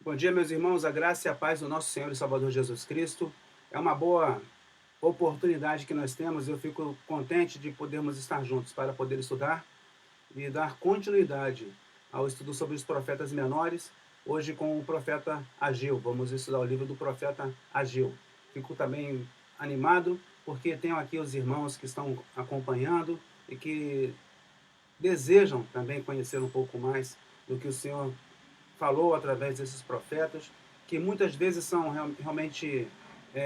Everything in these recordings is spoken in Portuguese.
Bom dia, meus irmãos, a graça e a paz do nosso Senhor e Salvador Jesus Cristo. É uma boa oportunidade que nós temos e eu fico contente de podermos estar juntos para poder estudar e dar continuidade ao estudo sobre os profetas menores, hoje com o profeta Ageu. Vamos estudar o livro do profeta Ageu. Fico também animado porque tenho aqui os irmãos que estão acompanhando e que desejam também conhecer um pouco mais do que o Senhor falou através desses profetas, que muitas vezes são realmente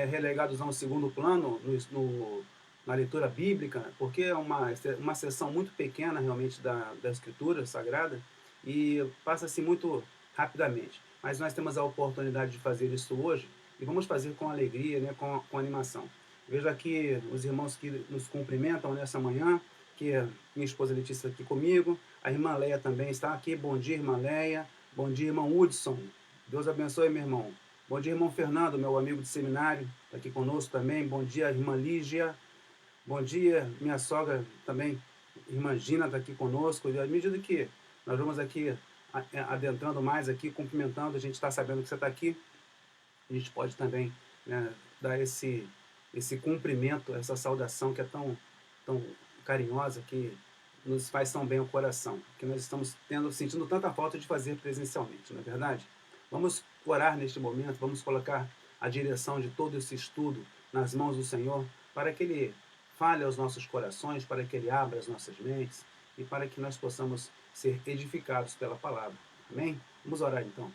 relegados a um segundo plano na leitura bíblica, porque é uma seção muito pequena realmente da Escritura Sagrada e passa-se muito rapidamente. Mas nós temos a oportunidade de fazer isso hoje e vamos fazer com alegria, né, com animação. Vejo aqui os irmãos que nos cumprimentam nessa manhã, que minha esposa Letícia está aqui comigo, a irmã Leia também está aqui. Bom dia, irmã Leia. Bom dia, irmão Hudson. Deus abençoe, meu irmão. Bom dia, irmão Fernando, meu amigo de seminário, está aqui conosco também. Bom dia, irmã Lígia. Bom dia, minha sogra também, irmã Gina, está aqui conosco. E à medida que nós vamos aqui adentrando mais aqui, cumprimentando, a gente está sabendo que você está aqui, a gente pode também, né, dar esse cumprimento, essa saudação que é tão carinhosa, que nos faz tão bem ao coração, que nós estamos sentindo tanta falta de fazer presencialmente, não é verdade? Vamos orar neste momento, vamos colocar a direção de todo esse estudo nas mãos do Senhor, para que Ele fale aos nossos corações, para que Ele abra as nossas mentes e para que nós possamos ser edificados pela palavra. Amém? Vamos orar então.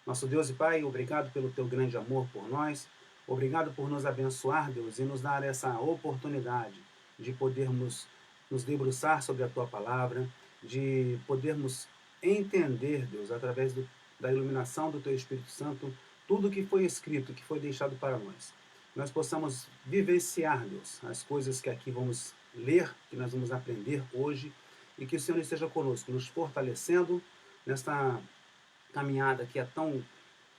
Nosso Deus e Pai, obrigado pelo teu grande amor por nós. Obrigado por nos abençoar, Deus, e nos dar essa oportunidade de podermos nos debruçar sobre a tua palavra, de podermos entender, Deus, através da iluminação do teu Espírito Santo, tudo que foi escrito, que foi deixado para nós. Nós possamos vivenciar, Deus, as coisas que aqui vamos ler, que nós vamos aprender hoje, e que o Senhor esteja conosco, nos fortalecendo nesta caminhada que é tão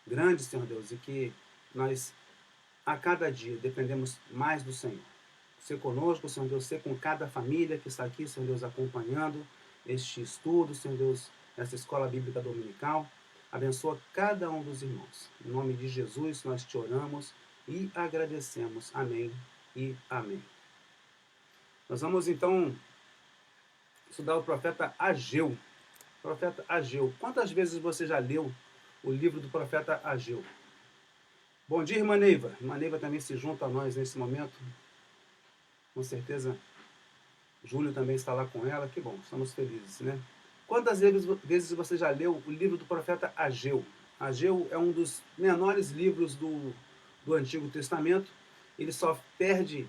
grande, Senhor Deus, e que nós a cada dia dependemos mais do Senhor. Ser conosco, Senhor Deus, ser com cada família que está aqui, Senhor Deus, acompanhando este estudo, Senhor Deus, essa escola bíblica dominical. Abençoa cada um dos irmãos. Em nome de Jesus nós te oramos e agradecemos. Amém e amém. Nós vamos então estudar o profeta Ageu. Profeta Ageu. Quantas vezes você já leu o livro do profeta Ageu? Bom dia, irmã Neiva. Irmã Neiva também se junta a nós nesse momento. Com certeza, Júlio também está lá com ela. Que bom, estamos felizes, né? Quantas vezes você já leu o livro do profeta Ageu? Ageu é um dos menores livros do Antigo Testamento. Ele só perde,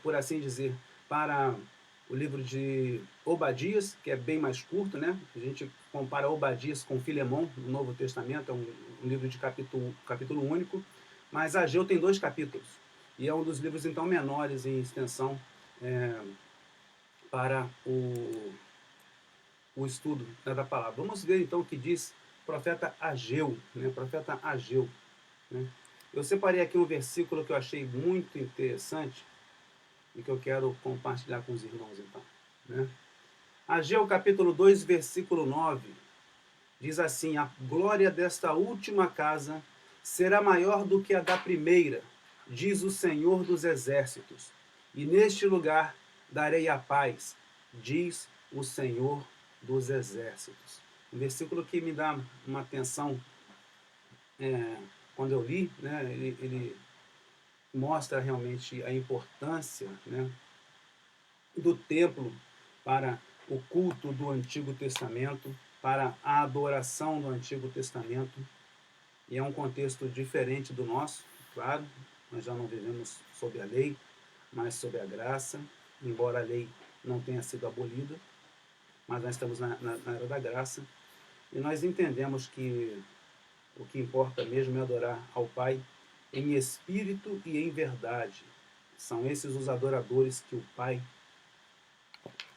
por assim dizer, para o livro de Obadias, que é bem mais curto, né? A gente compara Obadias com Filemão, no Novo Testamento, é um livro de capítulo único. Mas Ageu tem 2 capítulos, e é um dos livros, então, menores em extensão para o estudo, né, da palavra. Vamos ver, então, o que diz o profeta Ageu, né? Profeta Ageu, né? Eu separei aqui um versículo que eu achei muito interessante e que eu quero compartilhar com os irmãos, então, né? Ageu, capítulo 2, versículo 9, diz assim: a glória desta última casa será maior do que a da primeira, diz o Senhor dos exércitos, e neste lugar darei a paz, diz o Senhor dos exércitos. Um versículo que me dá uma atenção, quando eu li, né, ele mostra realmente a importância, né, do templo para o culto do Antigo Testamento, para a adoração do Antigo Testamento. E é um contexto diferente do nosso, claro. Nós já não vivemos sob a lei, mas sob a graça, embora a lei não tenha sido abolida, mas nós estamos na era da graça, e nós entendemos que o que importa mesmo é adorar ao Pai em espírito e em verdade. São esses os adoradores que o Pai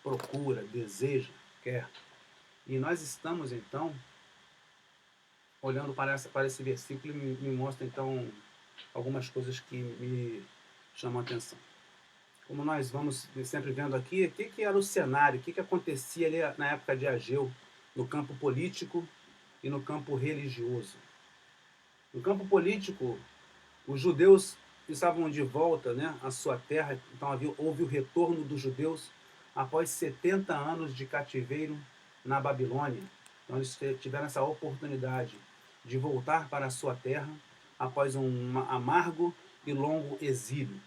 procura, deseja, quer. E nós estamos, então, olhando para esse versículo, me mostra, então, algumas coisas que me chamam a atenção. Como nós vamos sempre vendo aqui, o que era o cenário, o que acontecia ali na época de Ageu, no campo político e no campo religioso. No campo político, os judeus estavam de volta, né, à sua terra, então houve o retorno dos judeus após 70 anos de cativeiro na Babilônia. Então eles tiveram essa oportunidade de voltar para a sua terra após um amargo e longo exílio.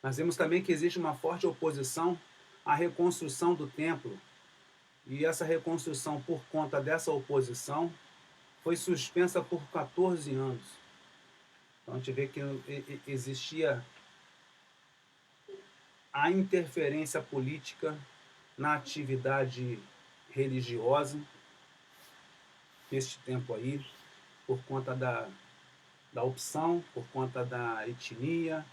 Nós vemos também que existe uma forte oposição à reconstrução do templo, e essa reconstrução, por conta dessa oposição, foi suspensa por 14 anos. Então a gente vê que existia a interferência política na atividade religiosa neste tempo aí, por conta da opção, por conta da etnia,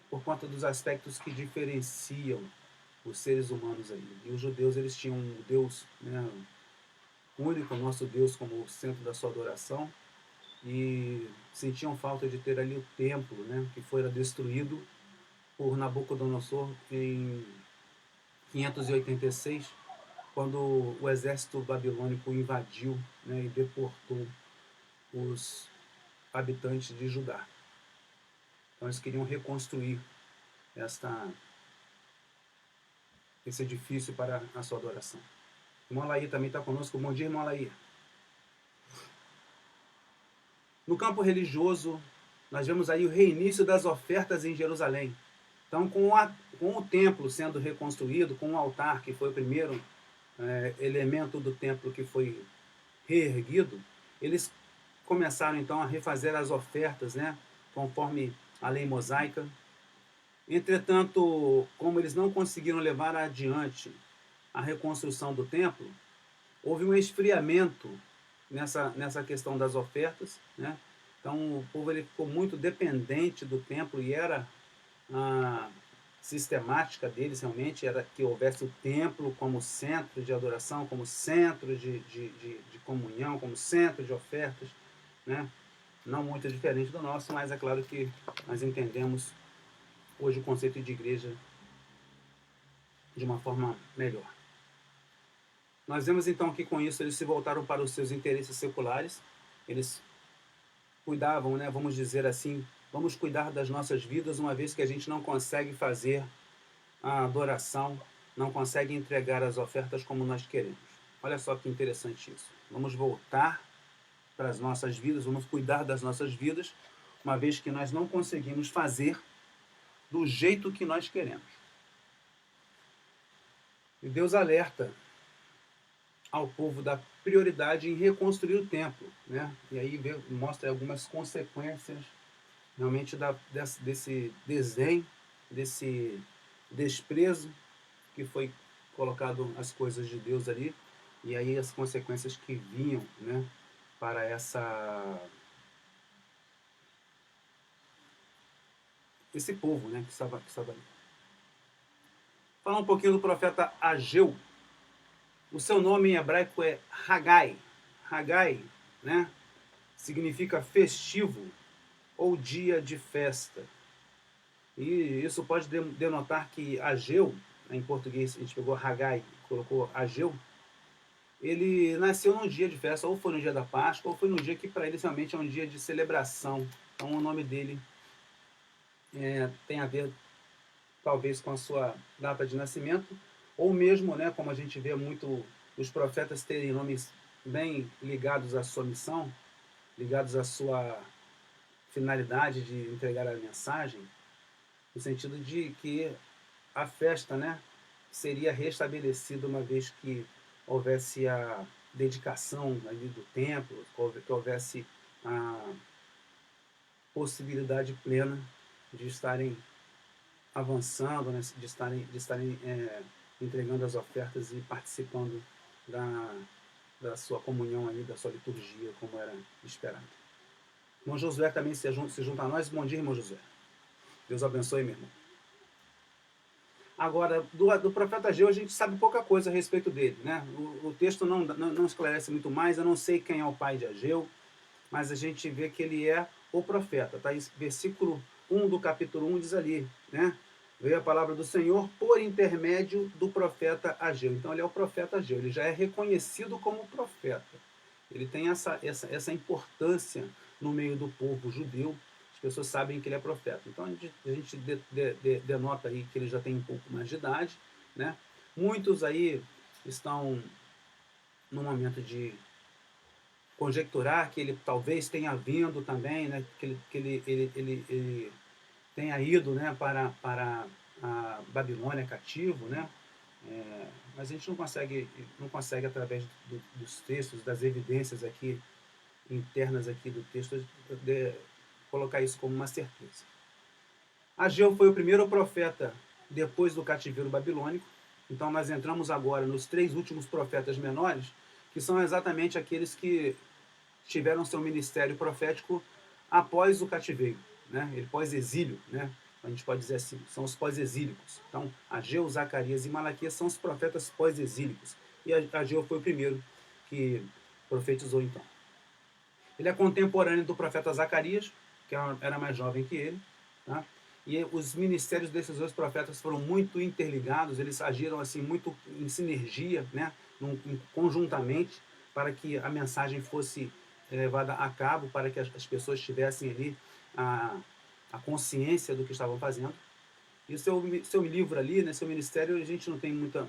por conta dos aspectos que diferenciam os seres humanos aí. E os judeus, eles tinham um Deus, né, único, o nosso Deus, como o centro da sua adoração, e sentiam falta de ter ali o templo, né, que fora destruído por Nabucodonosor em 586, quando o exército babilônico invadiu, né, e deportou os habitantes de Judá. Então eles queriam reconstruir esse edifício para a sua adoração. O irmão Alaí também está conosco. Bom dia, irmão Alaí. No campo religioso, nós vemos aí o reinício das ofertas em Jerusalém. Então, com o templo sendo reconstruído, com o altar, que foi o primeiro elemento do templo que foi reerguido, eles começaram então a refazer as ofertas, né, conforme a lei mosaica. Entretanto, como eles não conseguiram levar adiante a reconstrução do templo, houve um esfriamento nessa questão das ofertas, né? Então o povo ele ficou muito dependente do templo, e era a sistemática deles realmente era que houvesse o templo como centro de adoração, como centro de comunhão, como centro de ofertas, né? Não muito diferente do nosso, mas é claro que nós entendemos hoje o conceito de igreja de uma forma melhor. Nós vemos então que com isso eles se voltaram para os seus interesses seculares, eles cuidavam, né, vamos dizer assim, vamos cuidar das nossas vidas, uma vez que a gente não consegue fazer a adoração, não consegue entregar as ofertas como nós queremos. Olha só que interessante isso. Vamos voltar para as nossas vidas, vamos cuidar das nossas vidas, uma vez que nós não conseguimos fazer do jeito que nós queremos. E Deus alerta ao povo da prioridade em reconstruir o templo, né? E aí mostra algumas consequências realmente desse desdém, desse desprezo que foi colocado as coisas de Deus ali, e aí as consequências que vinham, né, para esse povo, né, que estava ali. Falar um pouquinho do profeta Ageu. O seu nome em hebraico é Hagai. Hagai, né, significa festivo ou dia de festa. E isso pode denotar que Ageu, em português a gente pegou Hagai e colocou Ageu, ele nasceu num dia de festa, ou foi no dia da Páscoa, ou foi no dia que para ele realmente é um dia de celebração. Então o nome dele tem a ver talvez com a sua data de nascimento, ou mesmo, né, como a gente vê muito os profetas terem nomes bem ligados à sua missão, ligados à sua finalidade de entregar a mensagem, no sentido de que a festa, né, seria restabelecida uma vez que houvesse a dedicação ali do templo, que houvesse a possibilidade plena de estarem avançando, né, de estarem entregando as ofertas e participando da sua comunhão ali, da sua liturgia, como era esperado. Irmão Josué também se junta a nós. Bom dia, irmão Josué. Deus abençoe, meu irmão. Agora, do profeta Ageu, a gente sabe pouca coisa a respeito dele, né? O texto não esclarece muito mais. Eu não sei quem é o pai de Ageu, mas a gente vê que ele é o profeta. Tá? Versículo 1 do capítulo 1 diz ali, né? Veio a palavra do Senhor por intermédio do profeta Ageu. Então ele é o profeta Ageu, ele já é reconhecido como profeta. Ele tem essa importância no meio do povo judeu. As pessoas sabem que ele é profeta. Então a gente denota aí que ele já tem um pouco mais de idade, né? Muitos aí estão no momento de conjecturar que ele talvez tenha vindo também, né? Que ele tenha ido, né, para a Babilônia cativo, né? Mas a gente não consegue através dos textos, das evidências aqui internas aqui do texto, colocar isso como uma certeza. Ageu foi o primeiro profeta depois do cativeiro babilônico. Então nós entramos agora nos 3 últimos profetas menores, que são exatamente aqueles que tiveram seu ministério profético após o cativeiro, né? Ele pós-exílio, né? A gente pode dizer assim, são os pós-exílicos. Então, Ageu, Zacarias e Malaquias são os profetas pós-exílicos. E Ageu foi o primeiro que profetizou então. Ele é contemporâneo do profeta Zacarias, que era mais jovem que ele, tá? E os ministérios desses dois profetas foram muito interligados, eles agiram assim muito em sinergia, né? Conjuntamente, para que a mensagem fosse levada a cabo, para que as pessoas tivessem ali a consciência do que estavam fazendo. E o seu livro ali, né, seu ministério, a gente não tem muitas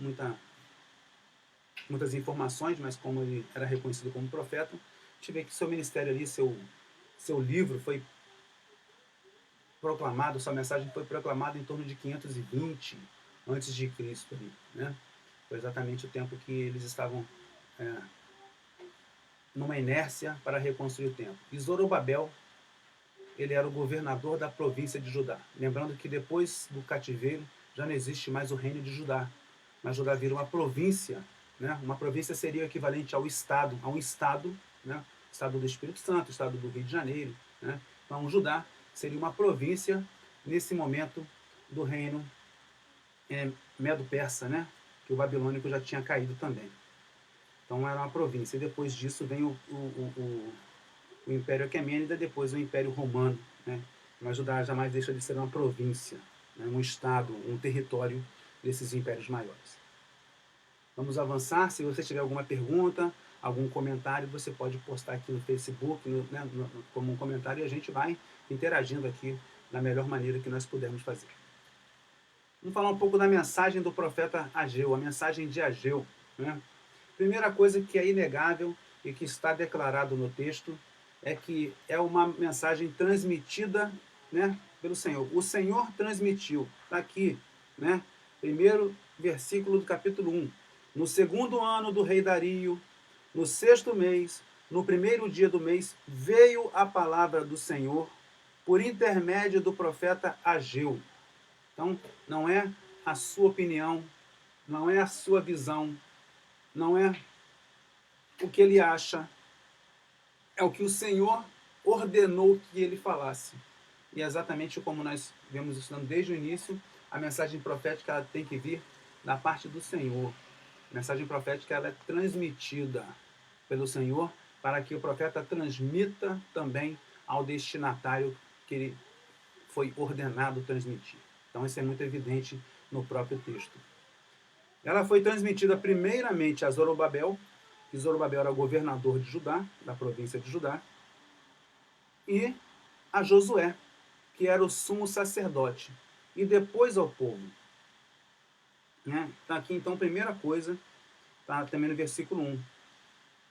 informações, mas como ele era reconhecido como profeta, a gente vê que seu ministério ali, seu livro foi proclamado, sua mensagem foi proclamada em torno de 520 antes de Cristo, né? Foi exatamente o tempo que eles estavam numa inércia para reconstruir o templo. E Zorobabel, ele era o governador da província de Judá. Lembrando que depois do cativeiro já não existe mais o reino de Judá, mas Judá vira uma província, né? Uma província seria o equivalente ao estado, a um estado, né? Estado do Espírito Santo, estado do Rio de Janeiro, né? Então Judá seria uma província nesse momento do reino Medo-Persa, né? Que o babilônico já tinha caído também. Então era uma província. E depois disso vem o Império Aquemênida, depois o Império Romano, né? Mas Judá jamais deixa de ser uma província, né? Um estado, um território desses impérios maiores. Vamos avançar. Se você tiver alguma pergunta, algum comentário, você pode postar aqui no Facebook, como um comentário, e a gente vai interagindo aqui da melhor maneira que nós pudermos fazer. Vamos falar um pouco da mensagem do profeta Ageu, a mensagem de Ageu, né? Primeira coisa que é inegável e que está declarado no texto é que é uma mensagem transmitida, né, pelo Senhor. O Senhor transmitiu. Está aqui, né? Primeiro versículo do capítulo 1. No 2º ano do rei Dario, no 6º mês, no 1º dia do mês, veio a palavra do Senhor por intermédio do profeta Ageu. Então, não é a sua opinião, não é a sua visão, não é o que ele acha, é o que o Senhor ordenou que ele falasse. E é exatamente como nós vemos estudando desde o início, a mensagem profética ela tem que vir da parte do Senhor. A mensagem profética ela é transmitida pelo Senhor para que o profeta transmita também ao destinatário que ele foi ordenado transmitir. Então isso é muito evidente no próprio texto. Ela foi transmitida primeiramente a Zorobabel, que Zorobabel era governador de Judá, da província de Judá, e a Josué, que era o sumo sacerdote, e depois ao povo. Né? Tá aqui então, primeira coisa, tá também no versículo 1.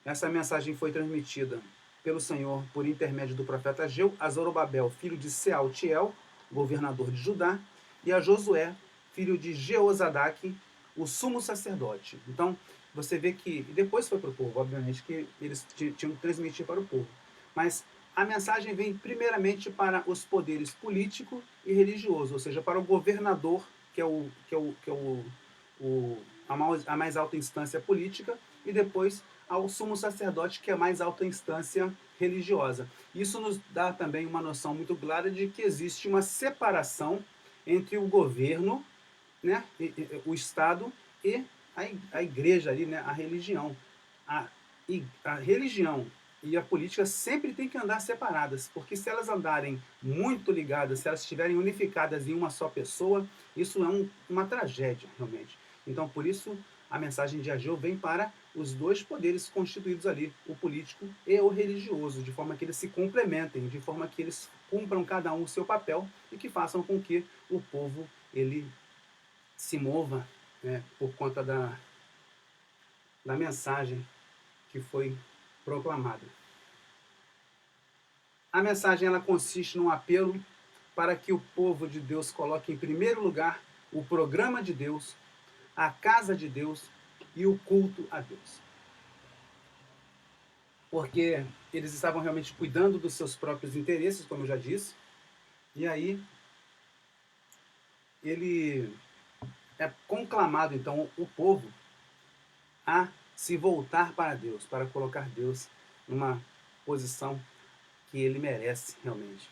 Essa mensagem foi transmitida pelo Senhor por intermédio do profeta Ageu, a Zorobabel, filho de Sealtiel, governador de Judá, e a Josué, filho de Jeozadaque, o sumo sacerdote. Então, você vê que, e depois foi para o povo, obviamente, que eles tinham que transmitir para o povo. Mas a mensagem vem primeiramente para os poderes político e religioso, ou seja, para o governador, que é a mais alta instância política, e depois ao sumo sacerdote, que é a mais alta instância religiosa. Isso nos dá também uma noção muito clara de que existe uma separação entre o governo, né, o Estado e a igreja ali, né, a religião. A religião e a política sempre tem que andar separadas, porque se elas andarem muito ligadas, se elas estiverem unificadas em uma só pessoa, isso é uma tragédia, realmente. Então, por isso, a mensagem de Ageu vem para os dois poderes constituídos ali, o político e o religioso, de forma que eles se complementem, de forma que eles cumpram cada um o seu papel e que façam com que o povo ele se mova, né, por conta da mensagem que foi proclamada. A mensagem ela consiste num apelo para que o povo de Deus coloque em primeiro lugar o programa de Deus, a casa de Deus e o culto a Deus. Porque eles estavam realmente cuidando dos seus próprios interesses, como eu já disse, e aí ele é conclamado, então, o povo a se voltar para Deus, para colocar Deus numa posição que ele merece realmente.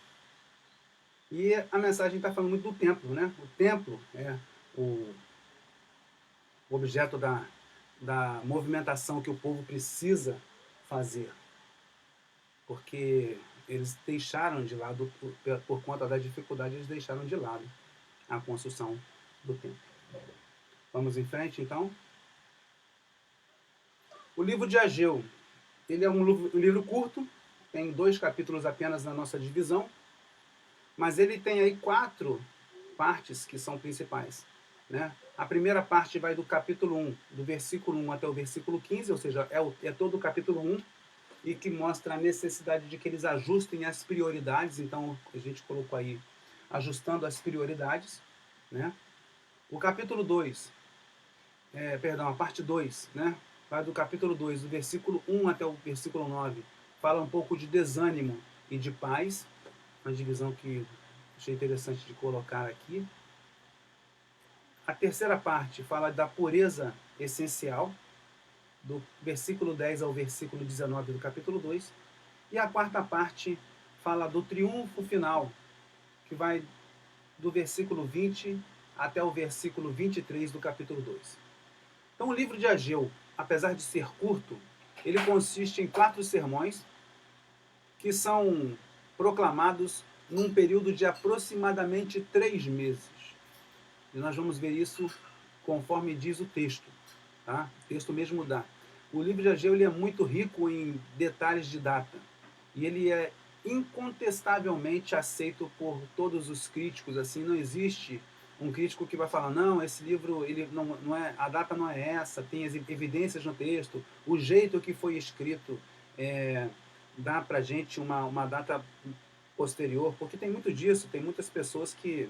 E a mensagem está falando muito do templo, né? O templo é o objeto da movimentação que o povo precisa fazer, porque eles deixaram de lado, por conta da dificuldade, eles deixaram de lado a construção do templo. Vamos em frente, então. O livro de Ageu, ele é um livro curto, tem 2 capítulos apenas na nossa divisão, mas ele tem aí 4 partes que são principais, né? A primeira parte vai do capítulo 1, do versículo 1 até o versículo 15, ou seja, é todo o capítulo 1, e que mostra a necessidade de que eles ajustem as prioridades. Então, a gente colocou aí, ajustando as prioridades, né? O capítulo 2, a parte 2, né? Vai do capítulo 2, do versículo 1 até o versículo 9, fala um pouco de desânimo e de paz, uma divisão que achei interessante de colocar aqui. A terceira parte fala da pureza essencial, do versículo 10 ao versículo 19 do capítulo 2. E a quarta parte fala do triunfo final, que vai do versículo 20 até o versículo 23 do capítulo 2. Então o livro de Ageu, apesar de ser curto, ele consiste em 4 sermões que são proclamados num período de aproximadamente 3 meses. E nós vamos ver isso conforme diz o texto. Tá? O texto mesmo dá. O livro de Ageu ele é muito rico em detalhes de data. E ele é incontestavelmente aceito por todos os críticos. Assim, não existe um crítico que vai falar, não, esse livro, ele não é, a data não é essa, tem as evidências no texto, o jeito que foi escrito dá pra gente uma data posterior, porque tem muito disso, tem muitas pessoas que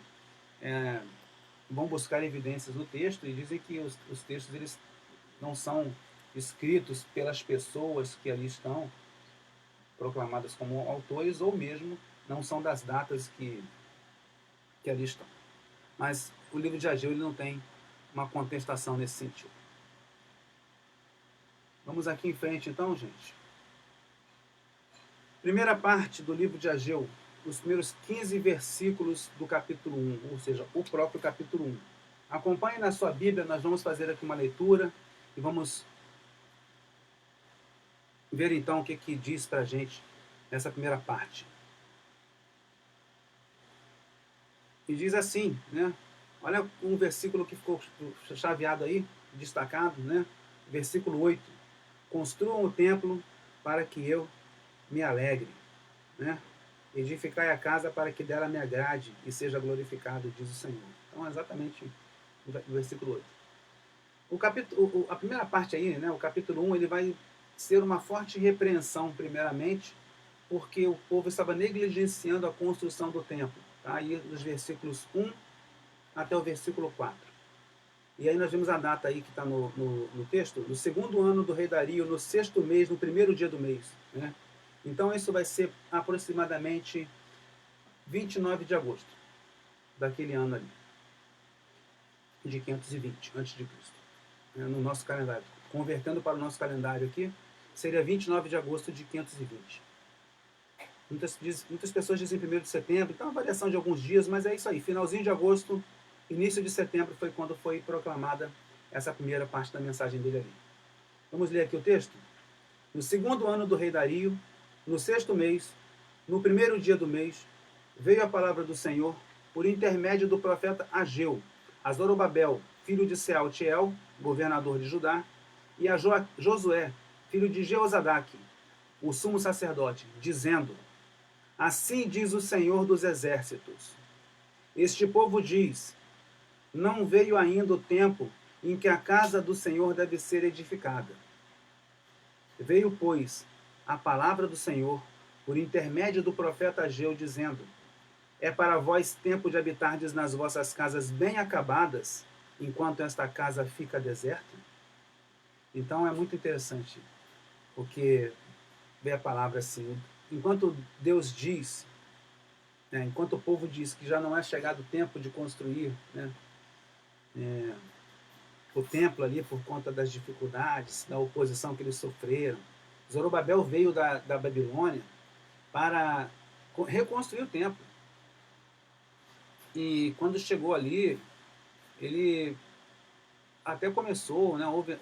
vão buscar evidências no texto e dizem que os textos eles não são escritos pelas pessoas que ali estão proclamadas como autores, ou mesmo não são das datas que ali estão. Mas o livro de Ageu ele não tem uma contestação nesse sentido. Vamos aqui em frente então, gente. Primeira parte do livro de Ageu, os primeiros 15 versículos do capítulo 1, ou seja, o próprio capítulo 1. Acompanhe na sua Bíblia, nós vamos fazer aqui uma leitura e vamos ver então o que diz para a gente essa primeira parte. E diz assim, né? Olha um versículo que ficou chaveado aí, destacado, né? Versículo 8. Construam o templo para que eu me alegre, né? Edificai a casa para que dela me agrade e seja glorificado, diz o Senhor. Então, exatamente o versículo 8. A primeira parte aí, né, o capítulo 1, ele vai ser uma forte repreensão, primeiramente, porque o povo estava negligenciando a construção do templo. Tá? Aí, dos versículos 1 até o versículo 4. E aí nós vemos a data aí que está no texto, no 2º ano do rei Dario, no 6º mês, no 1º dia do mês. Né? Então isso vai ser aproximadamente 29 de agosto daquele ano ali, de 520 a.C., no nosso calendário. Convertendo para o nosso calendário aqui, seria 29 de agosto de 520. Muitas pessoas dizem 1º de setembro, então é uma variação de alguns dias, mas é isso aí, finalzinho de agosto, início de setembro foi quando foi proclamada essa primeira parte da mensagem dele ali. Vamos ler aqui o texto? No 2º ano do rei Dario, no 6º mês, no 1º dia do mês, veio a palavra do Senhor por intermédio do profeta Ageu, a Zorobabel, filho de Sealtiel, governador de Judá, e a Josué, filho de Jeozadaque, o sumo sacerdote, dizendo: Assim diz o Senhor dos Exércitos: Este povo diz: Não veio ainda o tempo em que a casa do Senhor deve ser edificada. Veio, pois, a palavra do Senhor por intermédio do profeta Ageu, dizendo: É para vós tempo de habitardes nas vossas casas bem acabadas, enquanto esta casa fica deserta? Então é muito interessante, porque vê a palavra assim, enquanto Deus diz, né, enquanto o povo diz que já não é chegado o tempo de construir, né, o templo ali por conta das dificuldades, da oposição que eles sofreram. Zorobabel veio da Babilônia para reconstruir o templo. E quando chegou ali, ele até começou, né, houve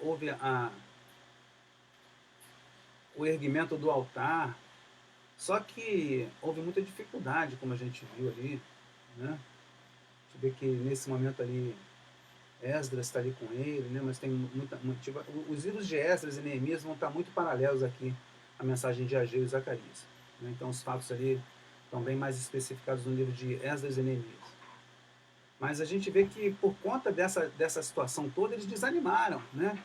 o erguimento do altar, só que houve muita dificuldade, como a gente viu ali, né? Você vê que nesse momento ali Esdras está ali com ele, né? Mas tem os livros de Esdras e Neemias vão estar muito paralelos aqui à mensagem de Ageu e Zacarias, né? Então os fatos ali estão bem mais especificados no livro de Esdras e Neemias. Mas a gente vê que por conta dessa situação toda eles desanimaram, né?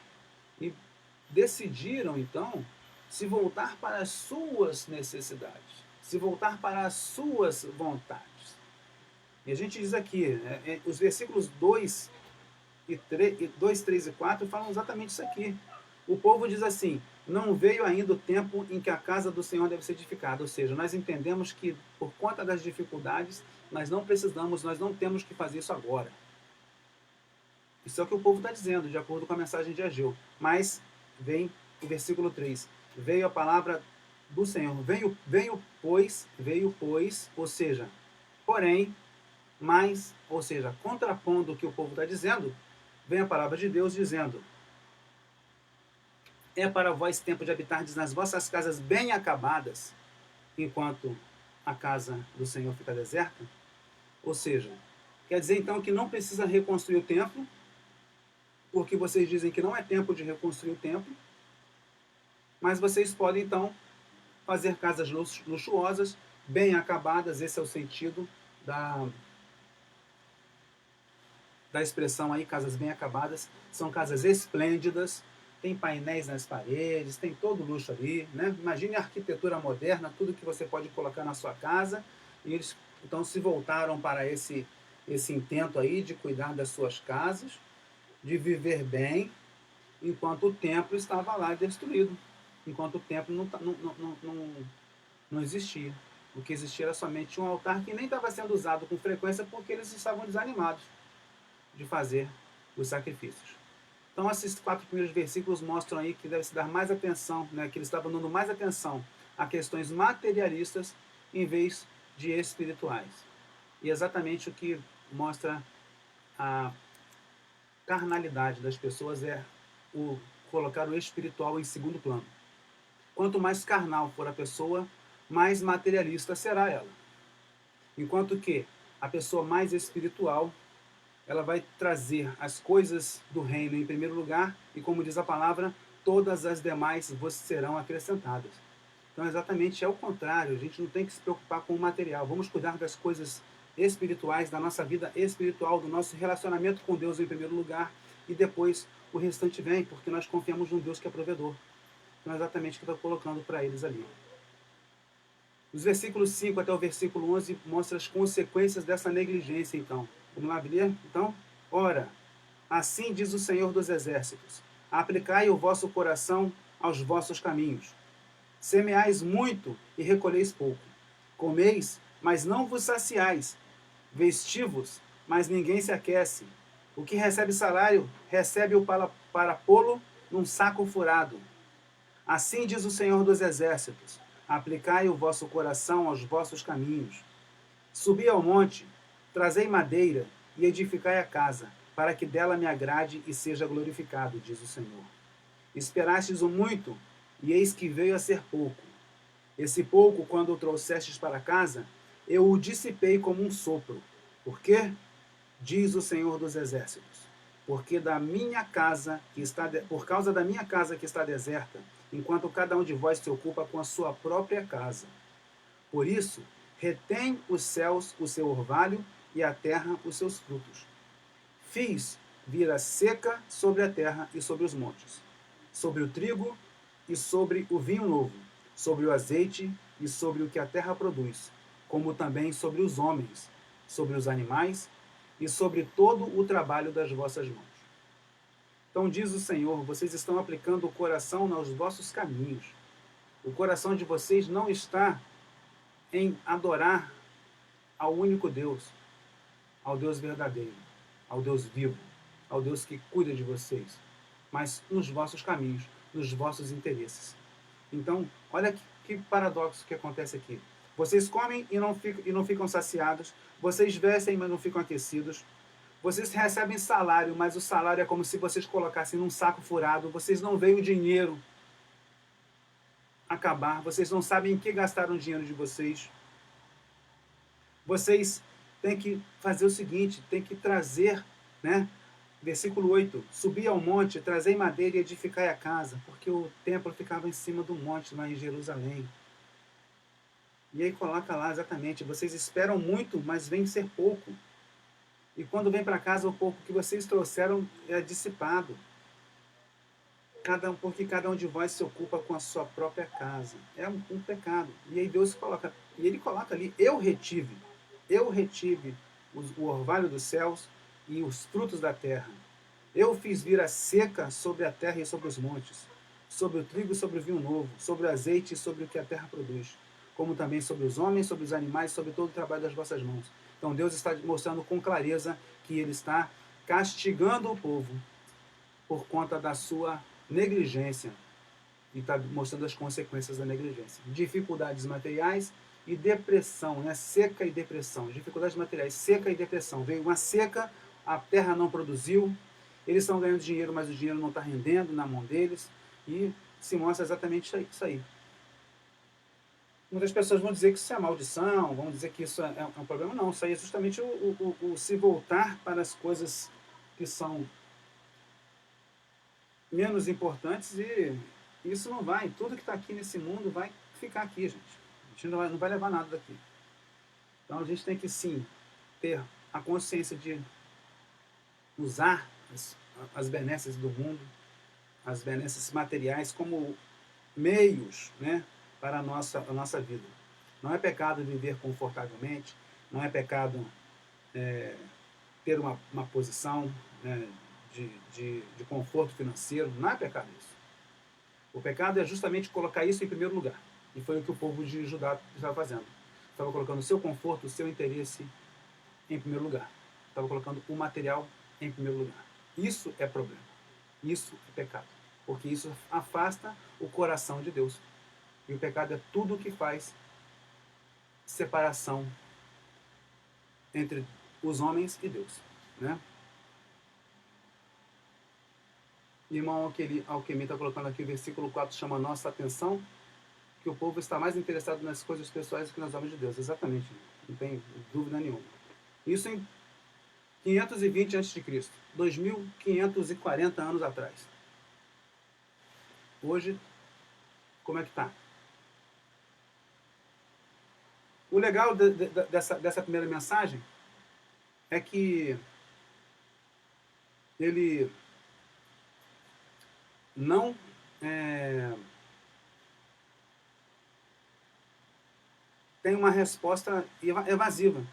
E decidiram então se voltar para as suas necessidades, se voltar para as suas vontades. E a gente diz aqui, os versículos 2, 3 e 4 falam exatamente isso aqui. O povo diz assim: não veio ainda o tempo em que a casa do Senhor deve ser edificada. Ou seja, nós entendemos que por conta das dificuldades, nós não temos que fazer isso agora. Isso é o que o povo está dizendo, de acordo com a mensagem de Ageu. Mas vem o versículo 3. Veio a palavra do Senhor. Veio, pois, ou seja, porém, mas, ou seja, contrapondo o que o povo está dizendo, vem a palavra de Deus dizendo: É para vós tempo de habitardes nas vossas casas bem acabadas, enquanto a casa do Senhor fica deserta. Ou seja, quer dizer então que não precisa reconstruir o templo, porque vocês dizem que não é tempo de reconstruir o templo, mas vocês podem então fazer casas luxuosas, bem acabadas. Esse é o sentido da expressão aí, casas bem acabadas. São casas esplêndidas, tem painéis nas paredes, tem todo o luxo ali, né? Imagine a arquitetura moderna, tudo que você pode colocar na sua casa. E eles então se voltaram para esse intento aí de cuidar das suas casas, de viver bem, enquanto o templo estava lá destruído, enquanto o templo não existia. O que existia era somente um altar que nem estava sendo usado com frequência porque eles estavam desanimados de fazer os sacrifícios. Então esses 4 primeiros versículos mostram aí que deve se dar mais atenção, né, que eles estavam dando mais atenção a questões materialistas em vez de espirituais. E exatamente o que mostra a carnalidade das pessoas é colocar o espiritual em segundo plano. Quanto mais carnal for a pessoa, mais materialista será ela. Enquanto que a pessoa mais espiritual, ela vai trazer as coisas do reino em primeiro lugar e, como diz a palavra, todas as demais vos serão acrescentadas. Então exatamente é o contrário, a gente não tem que se preocupar com o material, vamos cuidar das coisas espirituais, da nossa vida espiritual, do nosso relacionamento com Deus em primeiro lugar, e depois o restante vem, porque nós confiamos num Deus que é provedor. Então é exatamente o que está colocando para eles ali. Os versículos 5 até o versículo 11 mostram as consequências dessa negligência, então. Vamos lá ler? Então, ora, assim diz o Senhor dos Exércitos: aplicai o vosso coração aos vossos caminhos. Semeais muito e recolheis pouco. Comeis, mas não vos saciais. Vestivos, mas ninguém se aquece. O que recebe salário, recebe-o para pô-lo num saco furado. Assim diz o Senhor dos Exércitos: aplicai o vosso coração aos vossos caminhos. Subi ao monte, trazei madeira e edificai a casa, para que dela me agrade e seja glorificado, diz o Senhor. Esperastes o muito, e eis que veio a ser pouco. Esse pouco, quando o trouxestes para casa, eu o dissipei como um sopro. Por quê? Diz o Senhor dos Exércitos. porque por causa da minha casa que está deserta, enquanto cada um de vós se ocupa com a sua própria casa. Por isso, retém os céus o seu orvalho e a terra os seus frutos. Fiz vir a seca sobre a terra e sobre os montes, sobre o trigo e sobre o vinho novo, sobre o azeite e sobre o que a terra produz, como também sobre os homens, sobre os animais e sobre todo o trabalho das vossas mãos. Então diz o Senhor, vocês estão aplicando o coração nos vossos caminhos. O coração de vocês não está em adorar ao único Deus, ao Deus verdadeiro, ao Deus vivo, ao Deus que cuida de vocês, mas nos vossos caminhos, nos vossos interesses. Então, olha que paradoxo que acontece aqui. Vocês comem e não ficam saciados, vocês vestem, mas não ficam aquecidos, vocês recebem salário, mas o salário é como se vocês colocassem num saco furado, vocês não veem o dinheiro acabar, vocês não sabem em que gastaram o dinheiro de vocês. Vocês têm que fazer o seguinte, têm que trazer, né? Versículo 8, subi ao monte, trazei madeira e edificai a casa, porque o templo ficava em cima do monte, lá em Jerusalém. E aí coloca lá exatamente, vocês esperam muito, mas vem ser pouco. E quando vem para casa, o pouco que vocês trouxeram é dissipado. Porque cada um de vós se ocupa com a sua própria casa. É um pecado. E aí Deus coloca, e ele coloca ali, eu retive o orvalho dos céus e os frutos da terra. Eu fiz vir a seca sobre a terra e sobre os montes, sobre o trigo e sobre o vinho novo, sobre o azeite e sobre o que a terra produz, como também sobre os homens, sobre os animais, sobre todo o trabalho das vossas mãos. Então Deus está mostrando com clareza que ele está castigando o povo por conta da sua negligência. E está mostrando as consequências da negligência. Dificuldades materiais e depressão, né? Seca e depressão. Dificuldades materiais, seca e depressão. Veio uma seca, a terra não produziu, eles estão ganhando dinheiro, mas o dinheiro não está rendendo na mão deles, e se mostra exatamente isso aí. Muitas pessoas vão dizer que isso é maldição, vão dizer que isso é um problema. Não, isso aí é justamente o se voltar para as coisas que são menos importantes, e isso não vai. Tudo que está aqui nesse mundo vai ficar aqui, gente. A gente não vai levar nada daqui. Então a gente tem que sim ter a consciência de usar as benesses do mundo, as benesses materiais como meios, né, para a nossa vida. Não é pecado viver confortavelmente, não é pecado ter uma posição, né, de conforto financeiro, não é pecado isso. O pecado é justamente colocar isso em primeiro lugar. E foi o que o povo de Judá estava fazendo. Estava colocando o seu conforto, o seu interesse em primeiro lugar. Estava colocando o material em primeiro lugar. Isso é problema. Isso é pecado. Porque isso afasta o coração de Deus. E o pecado é tudo que faz separação entre os homens e Deus, né? Irmão Alquemi está colocando aqui o versículo 4, chama a nossa atenção, que o povo está mais interessado nas coisas pessoais do que nas obras de Deus. Exatamente, não tem dúvida nenhuma. Isso em 520 a.C., 2.540 anos atrás. Hoje, como é que está? O legal dessa primeira mensagem é que ele não tem uma resposta evasiva.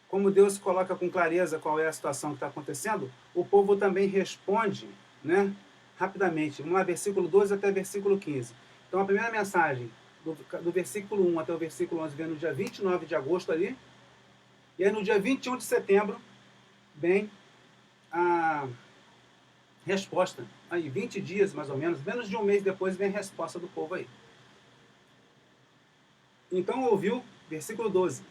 Como Deus coloca com clareza qual é a situação que está acontecendo, o povo também responde, né, rapidamente. Vamos lá, versículo 12 até versículo 15. Então a primeira mensagem, do versículo 1 até o versículo 11, vem no dia 29 de agosto ali. E aí no dia 21 de setembro, vem a resposta. Aí 20 dias mais ou menos de um mês depois, vem a resposta do povo aí. Então ouviu, versículo 12.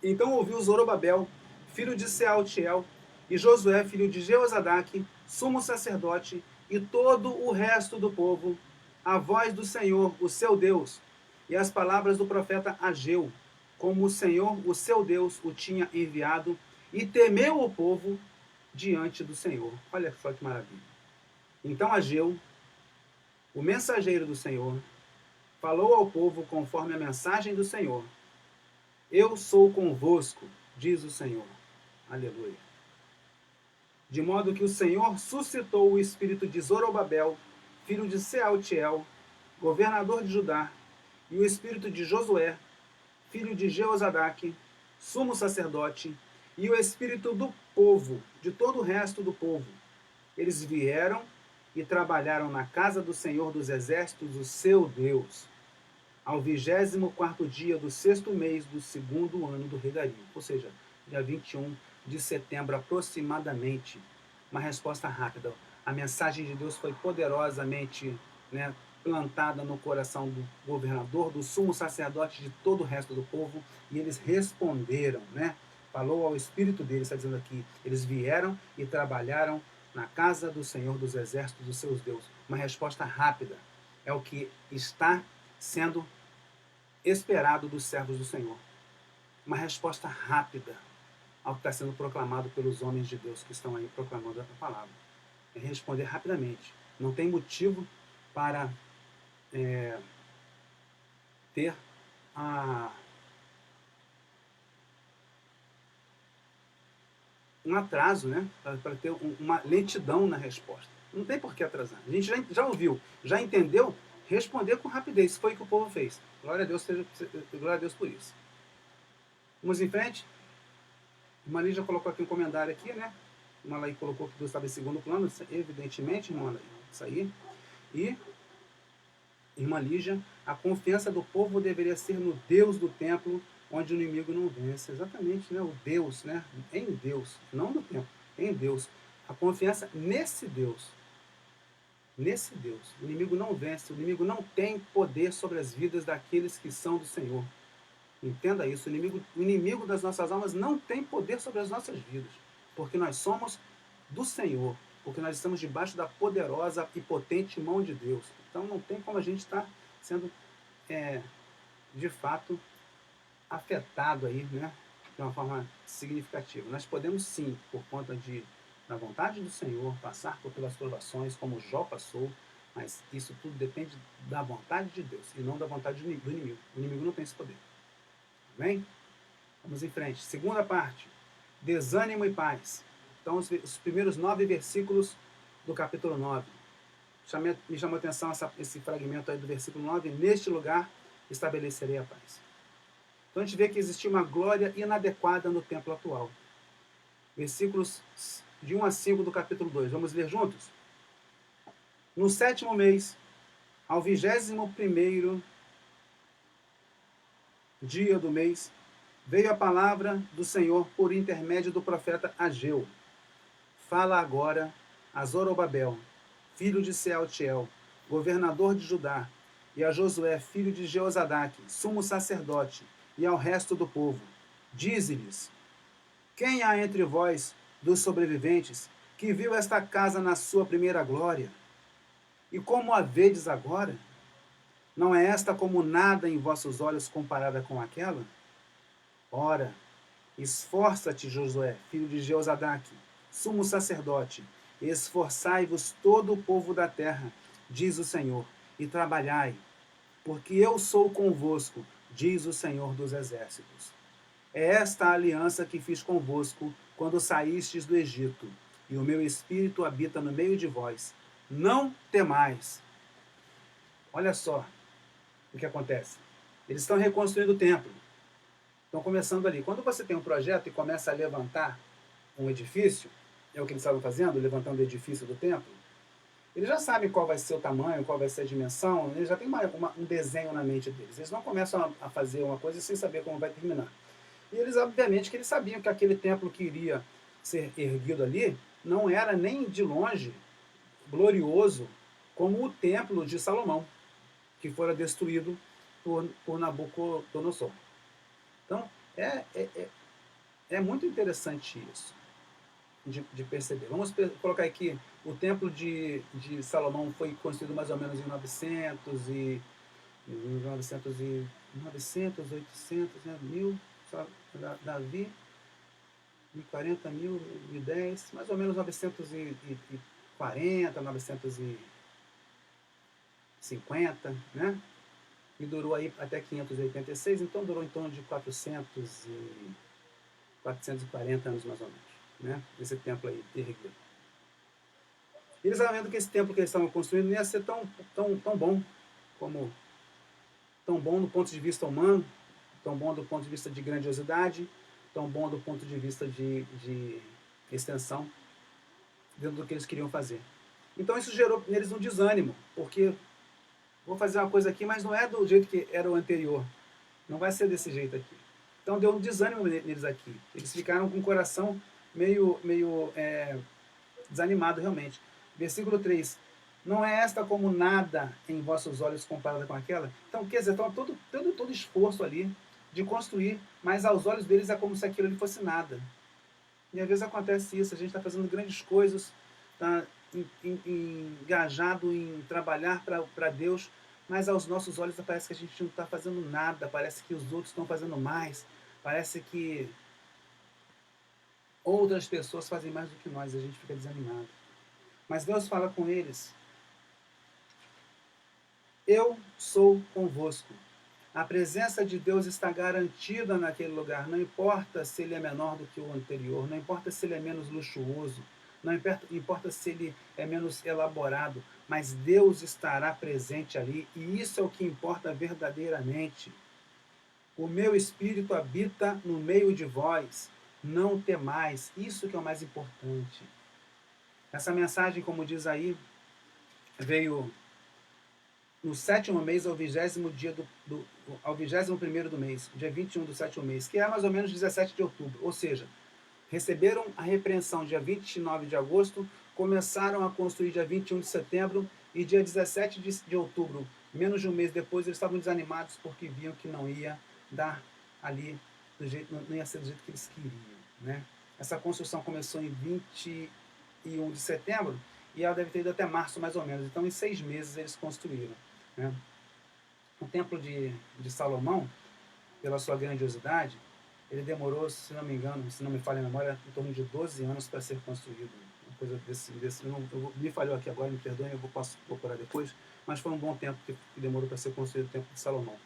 Então ouviu Zorobabel, filho de Sealtiel, e Josué, filho de Jeozadaque, sumo sacerdote, e todo o resto do povo, a voz do Senhor, o seu Deus, e as palavras do profeta Ageu, como o Senhor, o seu Deus, o tinha enviado, e temeu o povo, diante do Senhor. Olha só que maravilha. Então Ageu, o mensageiro do Senhor, falou ao povo conforme a mensagem do Senhor. Eu sou convosco, diz o Senhor. Aleluia. De modo que o Senhor suscitou o espírito de Zorobabel, filho de Sealtiel, governador de Judá, e o espírito de Josué, filho de Jeozadaque, sumo sacerdote, e o espírito do povo, de todo o resto do povo. Eles vieram e trabalharam na casa do Senhor dos Exércitos, o seu Deus, ao 24º dia do 6º mês do 2º ano do rei Dario, ou seja, dia 21 de setembro aproximadamente. Uma resposta rápida. A mensagem de Deus foi poderosamente, plantada no coração do governador, do sumo sacerdote, de todo o resto do povo, e eles responderam, falou ao espírito deles, está dizendo aqui, eles vieram e trabalharam na casa do Senhor dos Exércitos, dos seus deuses. Uma resposta rápida é o que está sendo esperado dos servos do Senhor. Uma resposta rápida ao que está sendo proclamado pelos homens de Deus que estão aí proclamando a palavra. É responder rapidamente. Não tem motivo para ter um atraso, para ter uma lentidão na resposta. Não tem por que atrasar. A gente já ouviu, já entendeu, responder com rapidez. Foi o que o povo fez. Glória a Deus por isso. Vamos em frente. Irmã Lígia colocou aqui um comentário aqui, Irmã Laí colocou que Deus estava em segundo plano, evidentemente, irmã Laí, isso aí. E, irmã Lígia, a confiança do povo deveria ser no Deus do templo, onde o inimigo não vence. Exatamente, o Deus, em Deus, não do templo, em Deus. A confiança nesse Deus. Nesse Deus. O inimigo não vence, o inimigo não tem poder sobre as vidas daqueles que são do Senhor. Entenda isso, o inimigo das nossas almas não tem poder sobre as nossas vidas, porque nós somos do Senhor, porque nós estamos debaixo da poderosa e potente mão de Deus. Então não tem como a gente estar sendo, de fato, afetado aí, de uma forma significativa. Nós podemos sim, por conta da vontade do Senhor, passar por pelas provações, como Jó passou, mas isso tudo depende da vontade de Deus e não da vontade do inimigo. O inimigo não tem esse poder. Amém? Vamos em frente. Segunda parte. Desânimo e paz. Então, os primeiros 9 versículos do capítulo 9. Me chamou a atenção esse fragmento aí do versículo 9. Neste lugar estabelecerei a paz. Então, a gente vê que existia uma glória inadequada no templo atual. Versículos de 1 a 5 do capítulo 2. Vamos ler juntos? No 7º mês, ao 21º dia do mês, veio a palavra do Senhor por intermédio do profeta Ageu. Fala agora a Zorobabel, filho de Sealtiel, governador de Judá, e a Josué, filho de Jeozadaque, sumo sacerdote, e ao resto do povo. Dize-lhes: quem há entre vós, dos sobreviventes, que viu esta casa na sua primeira glória? E como a vedes agora? Não é esta como nada em vossos olhos comparada com aquela? Ora, esforça-te, Josué, filho de Jeozadaque, sumo sacerdote, e esforçai-vos todo o povo da terra, diz o Senhor, e trabalhai, porque eu sou convosco, diz o Senhor dos exércitos. É esta a aliança que fiz convosco quando saístes do Egito, e o meu espírito habita no meio de vós. Não temais. Olha só o que acontece. Eles estão reconstruindo o templo. Estão começando ali. Quando você tem um projeto e começa a levantar um edifício, é o que eles estavam fazendo, levantando o edifício do templo, eles já sabem qual vai ser o tamanho, qual vai ser a dimensão, eles já têm um desenho na mente deles. Eles não começam a fazer uma coisa sem saber como vai terminar. E eles, obviamente, que eles sabiam que aquele templo que iria ser erguido ali não era nem de longe glorioso como o templo de Salomão, que fora destruído por Nabucodonosor. Então, é muito interessante isso, de perceber. Vamos colocar aqui, o templo de Salomão foi construído mais ou menos em 900, 800, 1000, Davi, 1040, 1010, mais ou menos 940, 950, né? E durou aí até 586, então durou em torno de 440 anos mais ou menos, né? Esse templo aí erguido. E eles estavam vendo que esse templo que eles estavam construindo não ia ser tão bom como tão bom do ponto de vista humano, tão bom do ponto de vista de grandiosidade, tão bom do ponto de vista de extensão dentro do que eles queriam fazer. Então isso gerou neles um desânimo, porque vou fazer uma coisa aqui, mas não é do jeito que era o anterior. Não vai ser desse jeito aqui. Então deu um desânimo neles aqui. Eles ficaram com o coração meio desanimado realmente. Versículo 3. Não é esta como nada em vossos olhos comparada com aquela? Então, quer dizer, estão todo esforço ali de construir, mas aos olhos deles é como se aquilo ali fosse nada. E às vezes acontece isso, a gente está fazendo grandes coisas, está engajado em trabalhar para Deus, mas aos nossos olhos parece que a gente não está fazendo nada, parece que os outros estão fazendo mais, parece que outras pessoas fazem mais do que nós, a gente fica desanimado. Mas Deus fala com eles: eu sou convosco. A presença de Deus está garantida naquele lugar. Não importa se ele é menor do que o anterior, não importa se ele é menos luxuoso, não importa se ele é menos elaborado, mas Deus estará presente ali e isso é o que importa verdadeiramente. O meu espírito habita no meio de vós, não temais. Isso que é o mais importante. Essa mensagem, como diz aí, veio no 7º mês ao 20º dia ao 21º do mês, dia 21 do 7º mês, que é mais ou menos 17 de outubro. Ou seja, receberam a repreensão dia 29 de agosto, começaram a construir dia 21 de setembro e dia 17 de outubro, menos de um mês depois, eles estavam desanimados porque viam que não ia dar ali, não ia ser do jeito que eles queriam, né? Essa construção começou em 21 de setembro e ela deve ter ido até março mais ou menos. Então, em 6 meses eles construíram, né? O templo de Salomão, pela sua grandiosidade, ele demorou, se não me engano, se não me falha a memória, em torno de 12 anos para ser construído. Uma coisa me falhou aqui agora, me perdoem, eu posso procurar depois, mas foi um bom tempo que demorou para ser construído o templo de Salomão.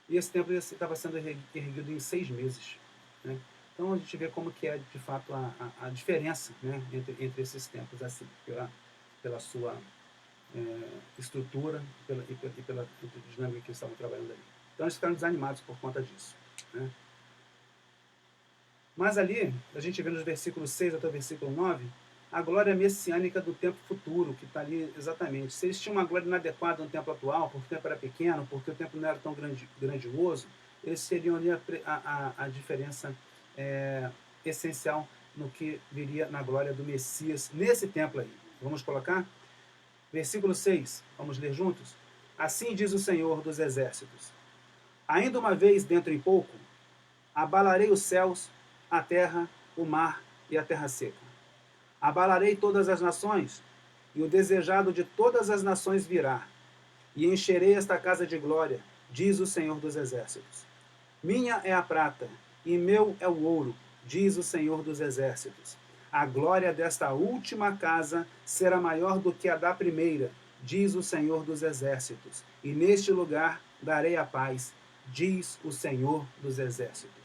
E esse templo estava sendo erguido em 6 meses, né? Então a gente vê como que é de fato a diferença, né, entre esses templos, assim, pela sua estrutura e pela dinâmica que eles estavam trabalhando ali. Então eles ficaram desanimados por conta disso, né? Mas ali, a gente vê nos versículos 6 até o versículo 9, a glória messiânica do tempo futuro, que está ali exatamente. Se eles tinham uma glória inadequada no tempo atual, porque o tempo era pequeno, porque o tempo não era tão grandioso, eles teriam ali a diferença essencial no que viria na glória do Messias nesse templo aí. Vamos colocar? Versículo 6, vamos ler juntos? Assim diz o Senhor dos Exércitos: ainda uma vez dentro em pouco, abalarei os céus, a terra, o mar e a terra seca. Abalarei todas as nações, e o desejado de todas as nações virá, e encherei esta casa de glória, diz o Senhor dos Exércitos. Minha é a prata, e meu é o ouro, diz o Senhor dos Exércitos. A glória desta última casa será maior do que a da primeira, diz o Senhor dos Exércitos. E neste lugar darei a paz, diz o Senhor dos Exércitos.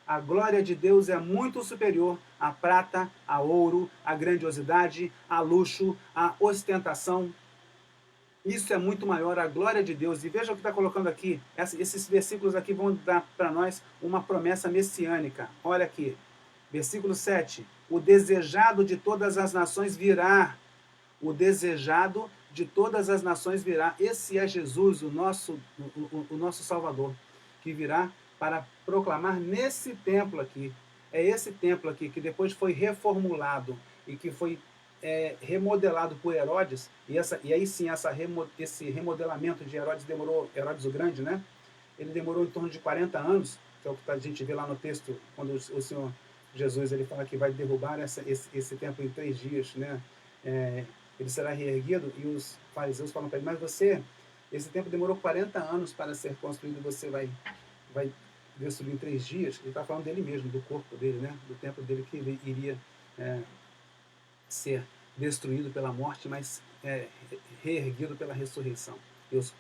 A glória de Deus é muito superior à prata, a ouro, à grandiosidade, a luxo, à ostentação. Isso é muito maior, a glória de Deus. E veja o que está colocando aqui. Esses versículos aqui vão dar para nós uma promessa messiânica. Olha aqui, versículo 7. O desejado de todas as nações virá. O desejado de todas as nações virá. Esse é Jesus, o nosso Salvador, que virá para proclamar nesse templo aqui. É esse templo aqui que depois foi reformulado e que foi remodelado por Herodes, e aí sim esse remodelamento de Herodes demorou, Herodes o Grande, né? Ele demorou em torno de 40 anos, que é o que a gente vê lá no texto, quando o Senhor Jesus ele fala que vai derrubar esse templo em 3 dias, né? Ele será reerguido, e os fariseus falam para ele: mas esse templo demorou 40 anos para ser construído, você vai destruir em 3 dias, ele está falando dele mesmo, do corpo dele, né? Do templo dele que ele iria ser destruído pela morte, mas reerguido pela ressurreição. E os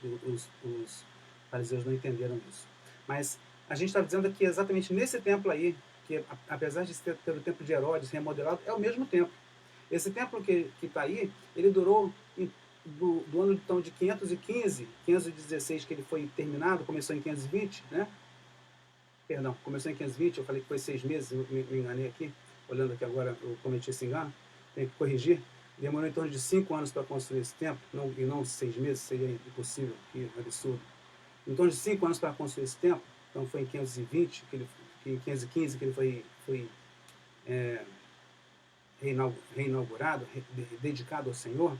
fariseus não entenderam isso. Mas a gente está dizendo que exatamente nesse templo aí, que apesar de ter o templo de Herodes remodelado, é o mesmo templo. Esse templo que está aí, ele durou do ano então, de 515, 516 que ele foi terminado, começou em 520, né? Perdão, começou em 520, eu falei que foi 6 meses, me enganei aqui, olhando aqui agora, eu cometi esse engano, tenho que corrigir. Demorou em torno de 5 anos para construir esse templo, e não 6 meses, seria impossível, que absurdo. Em torno de 5 anos para construir esse templo, então foi em 520, em 515 que ele foi reinaugurado, dedicado ao Senhor.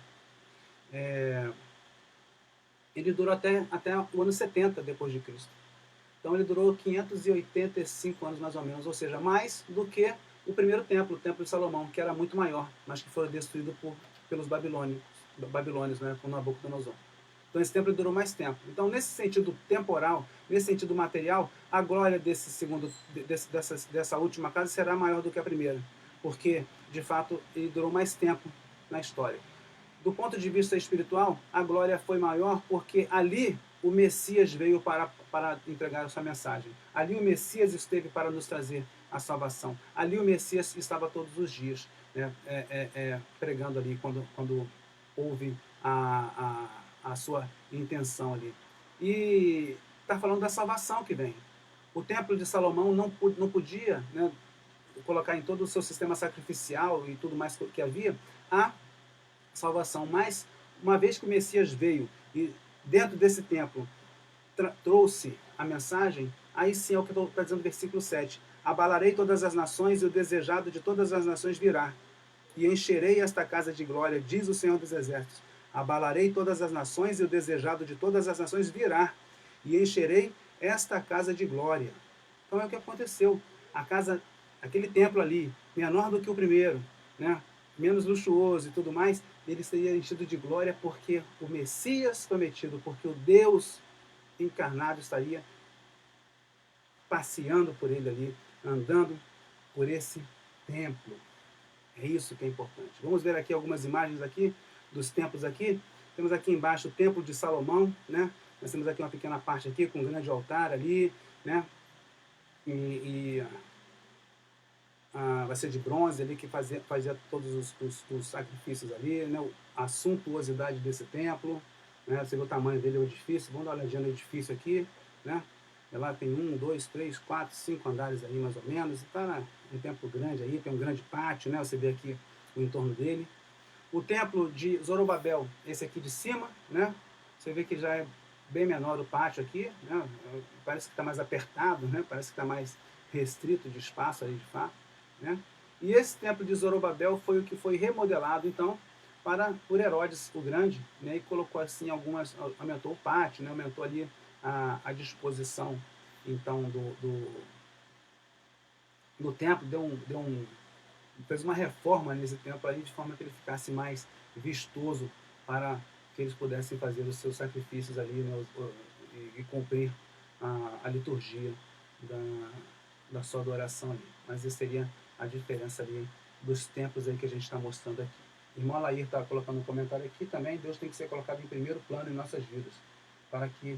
Ele durou até o ano 70 depois de Cristo. Então ele durou 585 anos mais ou menos, ou seja, mais do que o primeiro templo, o templo de Salomão, que era muito maior, mas que foi destruído pelos babilônios, né, com Nabucodonosor. Então esse templo durou mais tempo. Então nesse sentido temporal, nesse sentido material, a glória dessa última casa será maior do que a primeira, porque de fato ele durou mais tempo na história. Do ponto de vista espiritual, a glória foi maior porque ali o Messias veio para entregar a sua mensagem. Ali o Messias esteve para nos trazer a salvação. Ali o Messias estava todos os dias, né, pregando ali quando houve a sua intenção ali. E está falando da salvação que vem. O templo de Salomão não podia, né, colocar em todo o seu sistema sacrificial e tudo mais que havia a salvação, mas uma vez que o Messias veio e dentro desse templo trouxe a mensagem, aí sim é o que está dizendo no versículo 7. Abalarei todas as nações e o desejado de todas as nações virá, e encherei esta casa de glória, diz o Senhor dos Exércitos. Abalarei todas as nações e o desejado de todas as nações virá, e encherei esta casa de glória. Então é o que aconteceu. Aquele templo ali, menor do que o primeiro, né, menos luxuoso e tudo mais, ele seria enchido de glória porque o Messias prometido, porque o Deus encarnado estaria passeando por ele ali, andando por esse templo. É isso que é importante. Vamos ver aqui algumas imagens aqui dos templos aqui. Temos aqui embaixo o templo de Salomão, né? Nós temos aqui uma pequena parte aqui com um grande altar ali, né? Vai ser de bronze ali, que fazia todos os sacrifícios ali, né? A suntuosidade desse templo, né? Você vê o tamanho dele, o edifício. Vamos dar uma olhadinha no edifício aqui, né? Lá tem 1, 2, 3, 4, 5 andares aí mais ou menos. Está um templo grande aí, tem um grande pátio, né? Você vê aqui o entorno dele. O templo de Zorobabel, esse aqui de cima, né? Você vê que já é bem menor o pátio aqui, né? Parece que está mais apertado, né? Parece que está mais restrito de espaço aí de fato, né? E esse templo de Zorobabel foi o que foi remodelado então por Herodes o Grande, né? E colocou assim aumentou o pátio, né? Aumentou ali a disposição então do templo, fez uma reforma nesse templo aí de forma que ele ficasse mais vistoso para que eles pudessem fazer os seus sacrifícios ali, né, e cumprir a liturgia da sua adoração ali. Mas essa seria a diferença ali dos templos aí que a gente está mostrando aqui. Irmão Alair está colocando um comentário aqui também. Deus tem que ser colocado em primeiro plano em nossas vidas, para que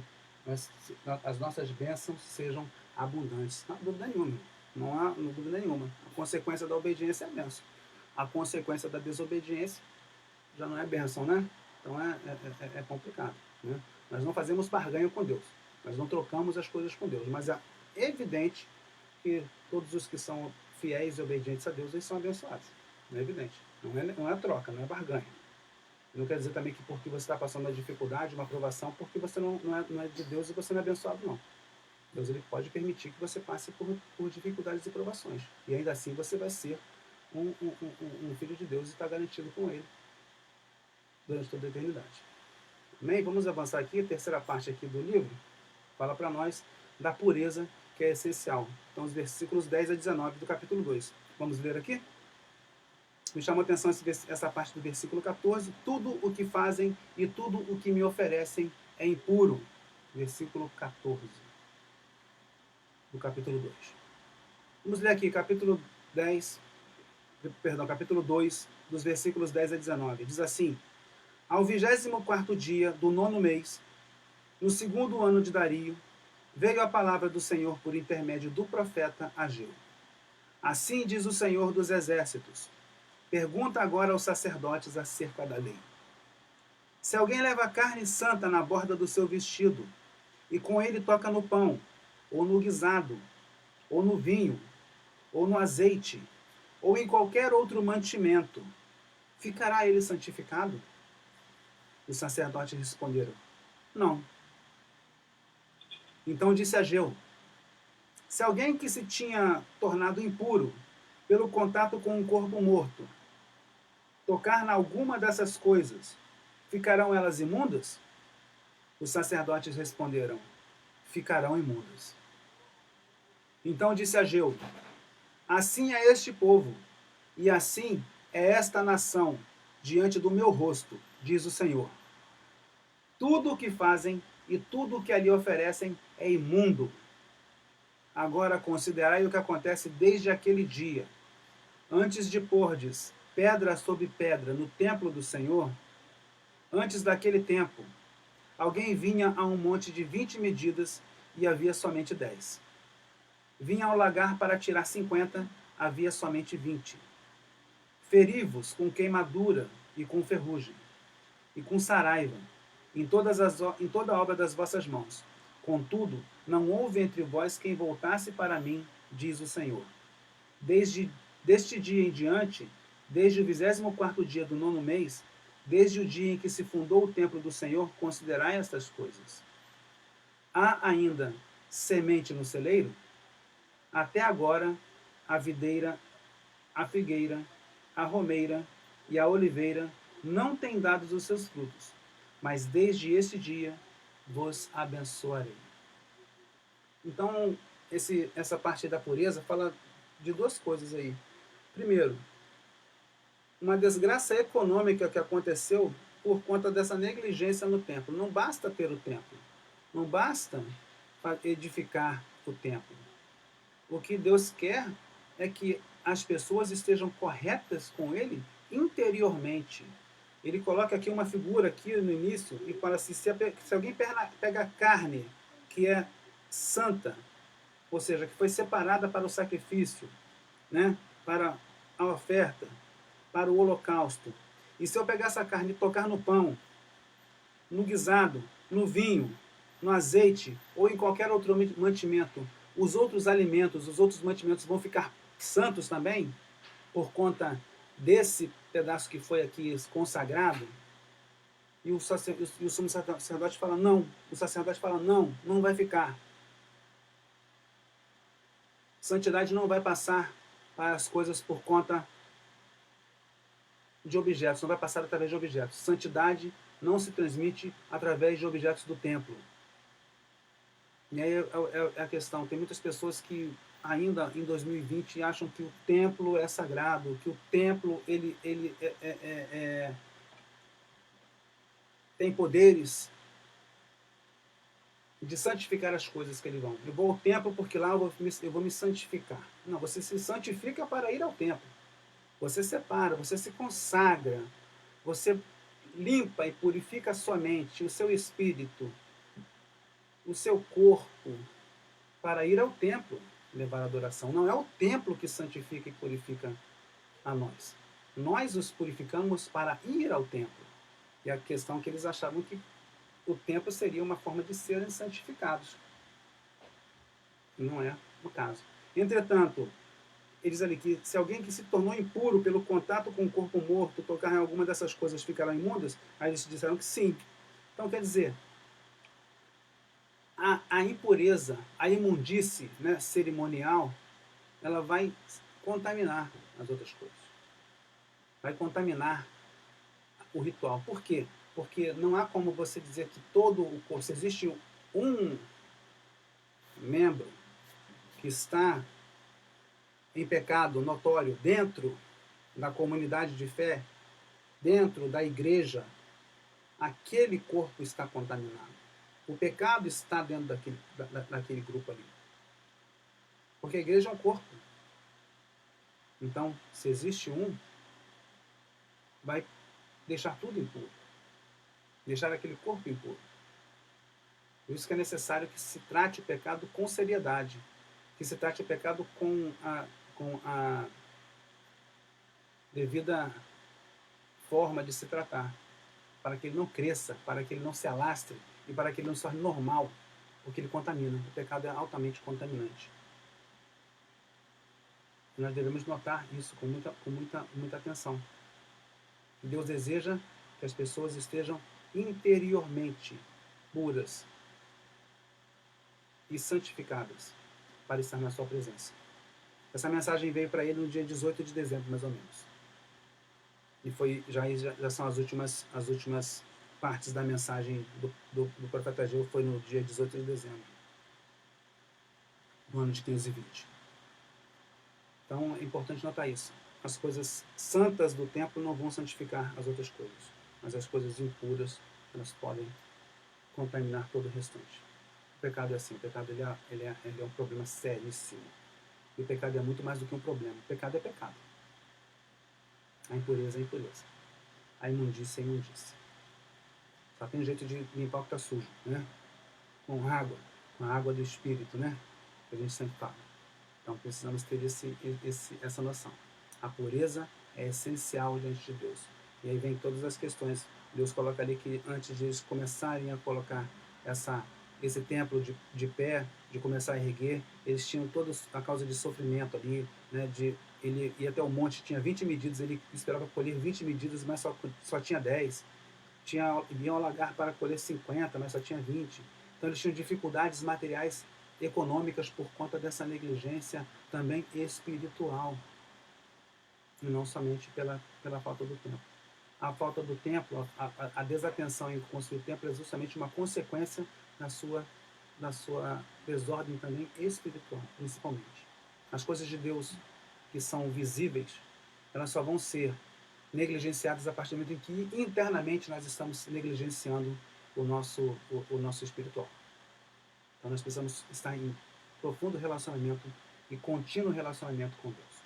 as nossas bênçãos sejam abundantes. Não há dúvida nenhuma. Não há dúvida nenhuma. A consequência da obediência é a bênção. A consequência da desobediência já não é bênção, né? Então é complicado, né? Nós não fazemos barganha com Deus. Nós não trocamos as coisas com Deus. Mas é evidente que todos os que são fiéis e obedientes a Deus, eles são abençoados. É evidente. Não é troca, não é barganha. Não quer dizer também que porque você está passando uma dificuldade, uma provação, porque você não é de Deus e você não é abençoado, não. Deus ele pode permitir que você passe por dificuldades e provações. E ainda assim você vai ser um filho de Deus e está garantido com ele durante toda a eternidade. Amém? Vamos avançar aqui. A terceira parte aqui do livro fala para nós da pureza que é essencial. Então, os versículos 10 a 19 do capítulo 2. Vamos ler aqui? Me chamou a atenção essa parte do versículo 14. Tudo o que fazem e tudo o que me oferecem é impuro. Versículo 14. do capítulo 2. Vamos ler aqui, capítulo 2, dos versículos 10 a 19. Diz assim: Ao 24º dia do 9º mês, no 2º ano de Dario, veio a palavra do Senhor por intermédio do profeta Ageu. Assim diz o Senhor dos Exércitos: Pergunta agora aos sacerdotes acerca da lei. Se alguém leva carne santa na borda do seu vestido, e com ele toca no pão, ou no guisado, ou no vinho, ou no azeite, ou em qualquer outro mantimento, ficará ele santificado? Os sacerdotes responderam: Não. Então disse Ageu: Se alguém que se tinha tornado impuro pelo contato com um corpo morto tocar na alguma dessas coisas, ficarão elas imundas? Os sacerdotes responderam: Ficarão imundas. Então disse Ageu: Assim é este povo, e assim é esta nação diante do meu rosto, diz o Senhor. Tudo o que fazem e tudo o que ali oferecem é imundo. Agora considerai o que acontece desde aquele dia. Antes de pordes pedra sobre pedra no templo do Senhor, antes daquele tempo, alguém vinha a um monte de 20 medidas e havia somente 10. Vinha ao lagar para tirar 50, havia somente 20. Feri-vos com queimadura e com ferrugem, e com saraiva, em toda a obra das vossas mãos. Contudo, não houve entre vós quem voltasse para mim, diz o Senhor. Deste dia em diante, desde o 24º dia do 9º mês, desde o dia em que se fundou o templo do Senhor, considerai estas coisas. Há ainda semente no celeiro? Até agora, a videira, a figueira, a romeira e a oliveira não têm dado os seus frutos, mas desde este dia vos abençoarei. Então, essa parte da pureza fala de duas coisas aí. Primeiro, uma desgraça econômica que aconteceu por conta dessa negligência no templo. Não basta ter o templo, não basta edificar o templo. O que Deus quer é que as pessoas estejam corretas com Ele interiormente. Ele coloca aqui uma figura aqui no início e fala assim, se alguém pega a carne que é santa, ou seja, que foi separada para o sacrifício, né, para a oferta, para o holocausto, e se eu pegar essa carne e tocar no pão, no guisado, no vinho, no azeite ou em qualquer outro mantimento, os outros alimentos, os outros mantimentos vão ficar santos também, por conta desse pedaço que foi aqui consagrado? E o sumo sacerdote fala, não. O sacerdote fala, não, não vai ficar. Santidade não vai passar para as coisas por conta de objetos, não vai passar através de objetos. Santidade não se transmite através de objetos do templo. E aí é a questão, tem muitas pessoas que ainda em 2020 acham que o templo é sagrado, que o templo ele tem poderes de santificar as coisas que ele vão. Eu vou ao templo porque lá eu vou me santificar. Não, você se santifica para ir ao templo. Você separa, você se consagra, você limpa e purifica a sua mente, o seu espírito, o seu corpo, para ir ao templo levar adoração. Não é o templo que santifica e purifica a nós. Nós os purificamos para ir ao templo. E a questão é que eles achavam que o templo seria uma forma de serem santificados. Não é o caso. Entretanto, ele diz ali que se alguém que se tornou impuro pelo contato com o corpo morto tocar em alguma dessas coisas ficará imundas, aí eles disseram que sim. Então quer dizer, a impureza, a imundície, né, cerimonial, ela vai contaminar as outras coisas. Vai contaminar o ritual. Por quê? Porque não há como você dizer que todo o corpo, se existe um membro que está em pecado notório dentro da comunidade de fé, dentro da igreja, aquele corpo está contaminado. O pecado está dentro daquele grupo ali. Porque a igreja é um corpo. Então, se existe um, vai deixar tudo impuro. Deixar aquele corpo impuro. Por isso que é necessário que se trate o pecado com seriedade. Que se trate o pecado com a devida forma de se tratar. Para que ele não cresça, para que ele não se alastre e para que ele não se torne normal. Porque ele contamina. O pecado é altamente contaminante. E nós devemos notar isso com muita atenção. Deus deseja que as pessoas estejam interiormente puras e santificadas para estar na sua presença. Essa mensagem veio para ele no dia 18 de dezembro, mais ou menos. E já são as últimas partes da mensagem do profeta Ageu, foi no dia 18 de dezembro, no ano de 520. Então é importante notar isso. As coisas santas do templo não vão santificar as outras coisas, mas as coisas impuras, elas podem contaminar todo o restante. O pecado é assim, o pecado ele é um problema seríssimo. E o pecado é muito mais do que um problema. O pecado é pecado. A impureza é impureza. A imundícia é imundícia. Só tem jeito de limpar o que está sujo, né? Com a água do Espírito, né? Que a gente sempre fala. Então precisamos ter essa noção. A pureza é essencial diante de Deus. E aí vem todas as questões. Deus coloca ali que antes de eles começarem a colocar esse templo de pé, de começar a erguer, eles tinham todos a causa de sofrimento ali, né? Ele ia até o monte, tinha 20 medidas, ele esperava colher 20 medidas, mas só tinha 10. Iam ao lagar para colher 50, mas só tinha 20. Então eles tinham dificuldades materiais, econômicas, por conta dessa negligência também espiritual. E não somente pela falta do templo. A falta do templo, a desatenção em construir o templo é justamente uma consequência da sua desordem também espiritual, principalmente. As coisas de Deus que são visíveis, elas só vão ser negligenciadas a partir do momento em que internamente nós estamos negligenciando o nosso espiritual. Então nós precisamos estar em profundo relacionamento e contínuo relacionamento com Deus.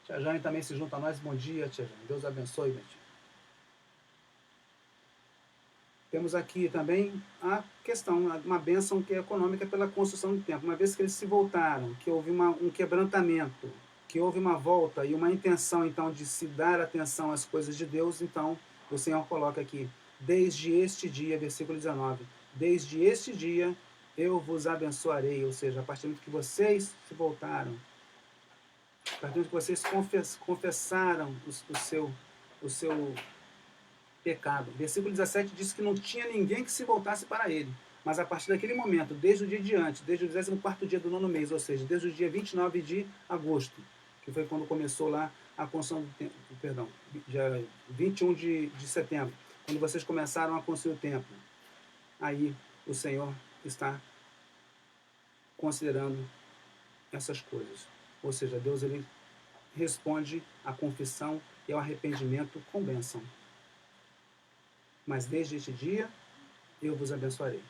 Tia Jane também se junta a nós. Bom dia, Tia Jane. Deus abençoe, minha tia. Temos aqui também a questão, uma bênção que é econômica pela construção do templo. Uma vez que eles se voltaram, que houve um quebrantamento, que houve uma volta e uma intenção, então, de se dar atenção às coisas de Deus, então, o Senhor coloca aqui, desde este dia, versículo 19, desde este dia eu vos abençoarei, ou seja, a partir do momento que vocês se voltaram, a partir do momento que vocês confessaram o seu pecado. Versículo 17 diz que não tinha ninguém que se voltasse para ele. Mas a partir daquele momento, desde o dia diante, desde o 24º dia do 9º mês, ou seja, desde o dia 29 de agosto, que foi quando começou lá a construção do templo, perdão, dia 21 de setembro, quando vocês começaram a construir o templo, aí o Senhor está considerando essas coisas. Ou seja, Deus ele responde à confissão e ao arrependimento com bênção. Mas desde este dia eu vos abençoarei.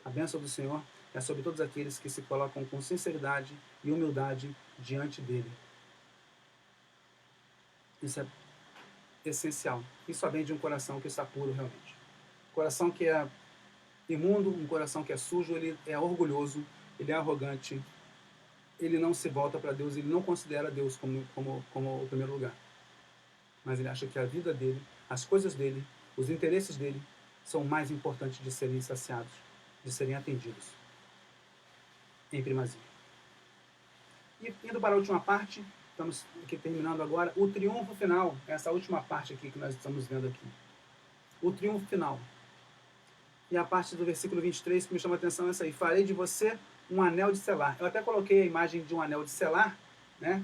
A bênção do Senhor é sobre todos aqueles que se colocam com sinceridade e humildade diante dele. Isso é essencial. Isso só vem de um coração que está puro realmente. Um coração que é imundo, um coração que é sujo, ele é orgulhoso, ele é arrogante, ele não se volta para Deus, ele não considera Deus como o primeiro lugar. Mas ele acha que a vida dele, as coisas dele, os interesses dele são mais importantes de serem saciados, de serem atendidos em primazia. E indo para a última parte, estamos aqui terminando agora, o triunfo final, essa última parte aqui que nós estamos vendo aqui. O triunfo final. E a parte do versículo 23 que me chama a atenção é essa aí. Farei de você um anel de selar. Eu até coloquei a imagem de um anel de selar, né?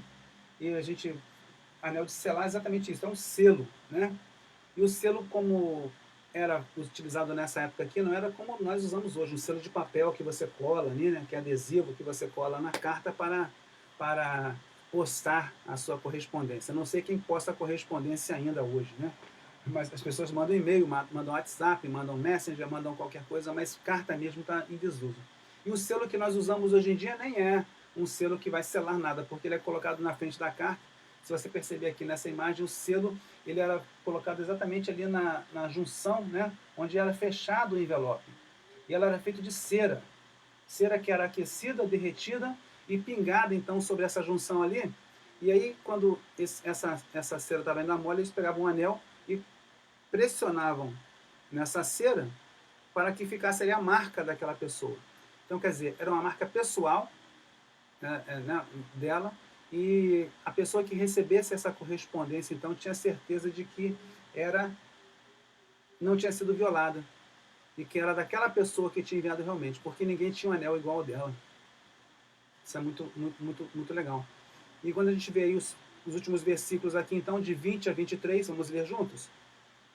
E anel de selar é exatamente isso, é um selo, né? E o selo, como era utilizado nessa época aqui, não era como nós usamos hoje, um selo de papel que você cola ali, né? Que é adesivo que você cola na carta para postar a sua correspondência. Não sei quem posta a correspondência ainda hoje, né? Mas as pessoas mandam e-mail, mandam WhatsApp, mandam Messenger, mandam qualquer coisa, mas carta mesmo está em desuso. E o selo que nós usamos hoje em dia nem é um selo que vai selar nada, porque ele é colocado na frente da carta. Se você perceber aqui nessa imagem, o selo ele era colocado exatamente ali na junção, né, onde era fechado o envelope. E ela era feita de cera. Cera que era aquecida, derretida e pingada então sobre essa junção ali. E aí, quando essa cera estava ainda mole, eles pegavam um anel e pressionavam nessa cera para que ficasse ali a marca daquela pessoa. Então, quer dizer, era uma marca pessoal, né, dela, e a pessoa que recebesse essa correspondência, então, tinha certeza de que não tinha sido violada, e que era daquela pessoa que tinha enviado realmente, porque ninguém tinha um anel igual ao dela. Isso é muito legal. E quando a gente vê aí os últimos versículos aqui, então, de 20 a 23, vamos ler juntos?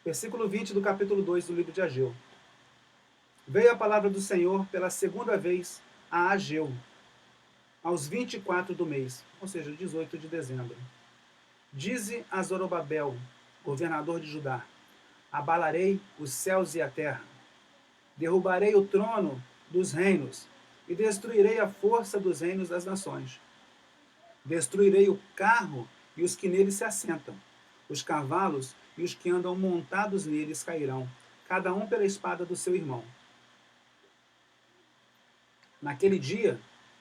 Versículo 20 do capítulo 2 do livro de Ageu. Veio a palavra do Senhor pela segunda vez a Ageu, aos 24 do mês, ou seja, 18 de dezembro. Dize a Zorobabel, governador de Judá: abalarei os céus e a terra, derrubarei o trono dos reinos e destruirei a força dos reinos das nações. Destruirei o carro e os que nele se assentam. Os cavalos e os que andam montados neles cairão, cada um pela espada do seu irmão. Naquele dia,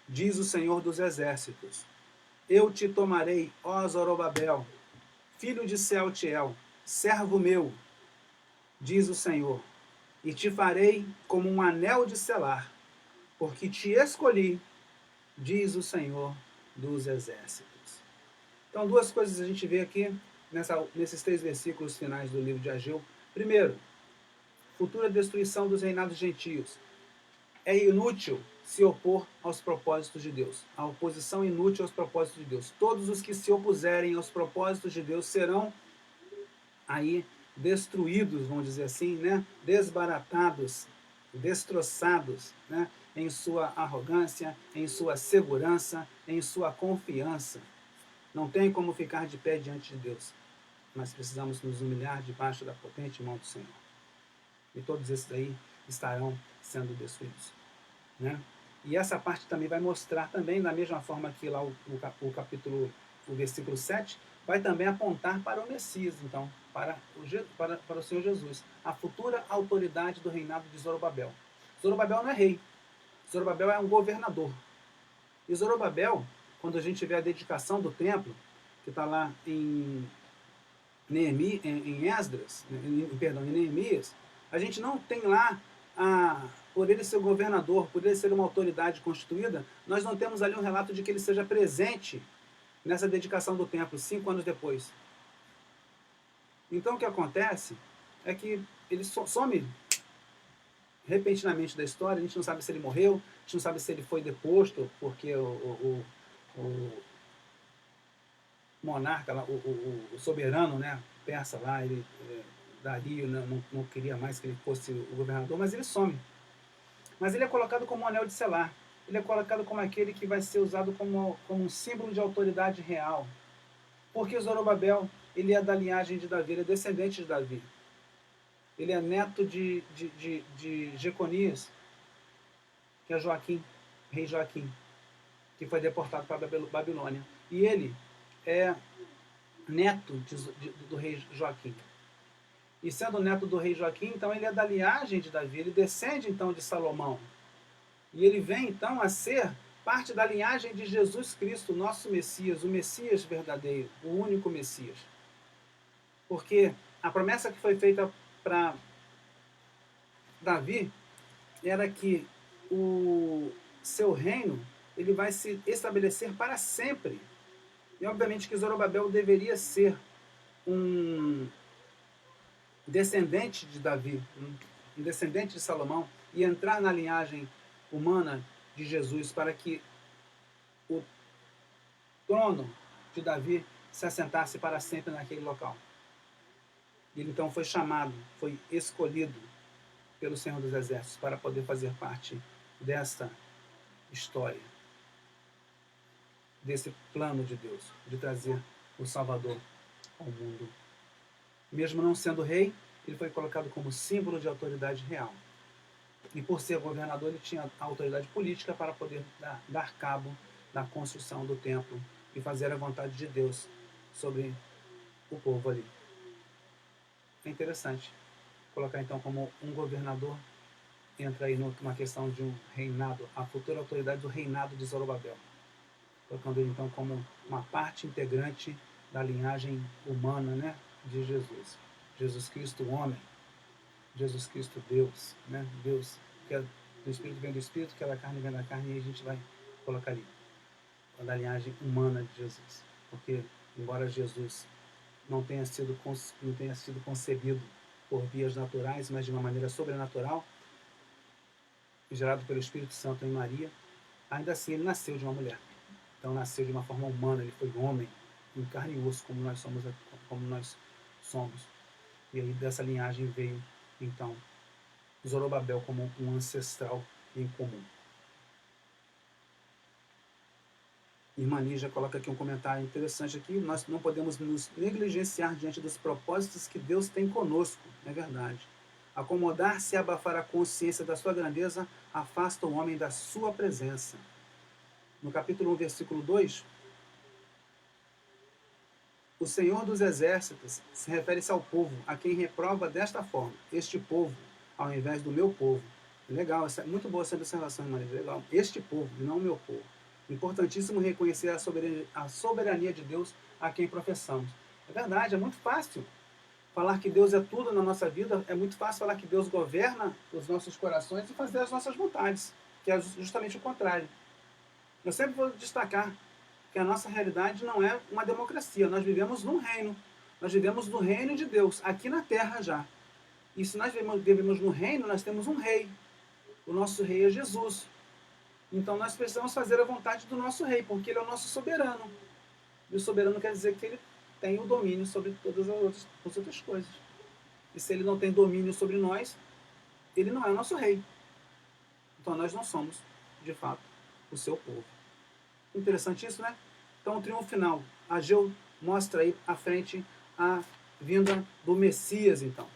diz o Senhor dos Exércitos, eu te tomarei, ó Zorobabel, filho de Sealtiel, servo meu, diz o Senhor, e te farei como um anel de selar, porque te escolhi, diz o Senhor dos Exércitos. Então, duas coisas a gente vê aqui nesses 3 versículos finais do livro de Ageu. Primeiro, futura destruição dos reinados gentios. É inútil se opor aos propósitos de Deus. A oposição inútil aos propósitos de Deus. Todos os que se opuserem aos propósitos de Deus serão aí destruídos, vamos dizer assim, né? Desbaratados, destroçados, né? Em sua arrogância, em sua segurança, em sua confiança. Não tem como ficar de pé diante de Deus. Nós precisamos nos humilhar debaixo da potente mão do Senhor. E todos esses aí estarão sendo destruídos, né? E essa parte também vai mostrar também, da mesma forma que lá o versículo 7, vai também apontar para o Messias, então, para o Senhor Jesus, a futura autoridade do reinado de Zorobabel. Zorobabel não é rei, Zorobabel é um governador. E Zorobabel, quando a gente vê a dedicação do templo, que está lá em Esdras, em Neemias, a gente não tem lá, por ele ser governador, por ele ser uma autoridade constituída, nós não temos ali um relato de que ele seja presente nessa dedicação do templo, 5 anos depois. Então o que acontece é que ele some repentinamente da história, a gente não sabe se ele morreu, a gente não sabe se ele foi deposto, porque o monarca, o soberano, né, persa lá, ele, Dario não queria mais que ele fosse o governador, mas ele some. Mas ele é colocado como um anel de selar. Ele é colocado como aquele que vai ser usado como um símbolo de autoridade real. Porque Zorobabel, ele é da linhagem de Davi, ele é descendente de Davi. Ele é neto de Jeconias, que é Joaquim, rei Joaquim, que foi deportado para a Babilônia. E ele é neto do rei Joaquim. E sendo neto do rei Joaquim, então ele é da linhagem de Davi, ele descende então de Salomão. E ele vem então a ser parte da linhagem de Jesus Cristo, nosso Messias, o Messias verdadeiro, o único Messias. Porque a promessa que foi feita para Davi era que o seu reino ele vai se estabelecer para sempre. E obviamente que Zorobabel deveria ser um descendente de Davi, um descendente de Salomão, e entrar na linhagem humana de Jesus para que o trono de Davi se assentasse para sempre naquele local. Ele então foi chamado, foi escolhido pelo Senhor dos Exércitos para poder fazer parte desta história, desse plano de Deus, de trazer o Salvador ao mundo. Mesmo não sendo rei, ele foi colocado como símbolo de autoridade real. E por ser governador, ele tinha a autoridade política para poder dar cabo da construção do templo e fazer a vontade de Deus sobre o povo ali. É interessante colocar então como um governador entra aí numa questão de um reinado, a futura autoridade do reinado de Zorobabel, colocando ele então como uma parte integrante da linhagem humana, né, de Jesus. Jesus Cristo, homem, Jesus Cristo, Deus, né? Deus, que é do Espírito vem do Espírito, que é da carne vem da carne, e a gente vai colocar ali, da linhagem humana de Jesus. Porque, embora Jesus não tenha sido concebido por vias naturais, mas de uma maneira sobrenatural, gerado pelo Espírito Santo em Maria, ainda assim ele nasceu de uma mulher. Então nasceu de uma forma humana, ele foi homem, em carne e osso, como nós somos. E aí dessa linhagem veio, então, Zorobabel como um ancestral em comum. Irmã Lígia coloca aqui um comentário interessante aqui. Nós não podemos nos negligenciar diante dos propósitos que Deus tem conosco. É verdade. Acomodar-se e abafar a consciência da sua grandeza afasta o homem da sua presença. No capítulo 1, versículo 2, o Senhor dos Exércitos se refere-se ao povo, a quem reprova desta forma: este povo, ao invés do meu povo. Legal, é muito boa essa observação, irmã Lígia. Legal. Este povo, e não o meu povo. Importantíssimo reconhecer a soberania de Deus a quem professamos. É verdade, é muito fácil falar que Deus é tudo na nossa vida, é muito fácil falar que Deus governa os nossos corações e fazer as nossas vontades, que é justamente o contrário. Eu sempre vou destacar que a nossa realidade não é uma democracia, nós vivemos num reino, nós vivemos no reino de Deus, aqui na terra já. E se nós vivemos no reino, nós temos um rei, o nosso rei é Jesus. Então nós precisamos fazer a vontade do nosso rei, porque ele é o nosso soberano. E o soberano quer dizer que ele tem o domínio sobre todas as outras coisas. E se ele não tem domínio sobre nós, ele não é o nosso rei. Então nós não somos, de fato, o seu povo. Interessante isso, né? Então o triunfo final. Ageu mostra aí à frente a vinda do Messias, então.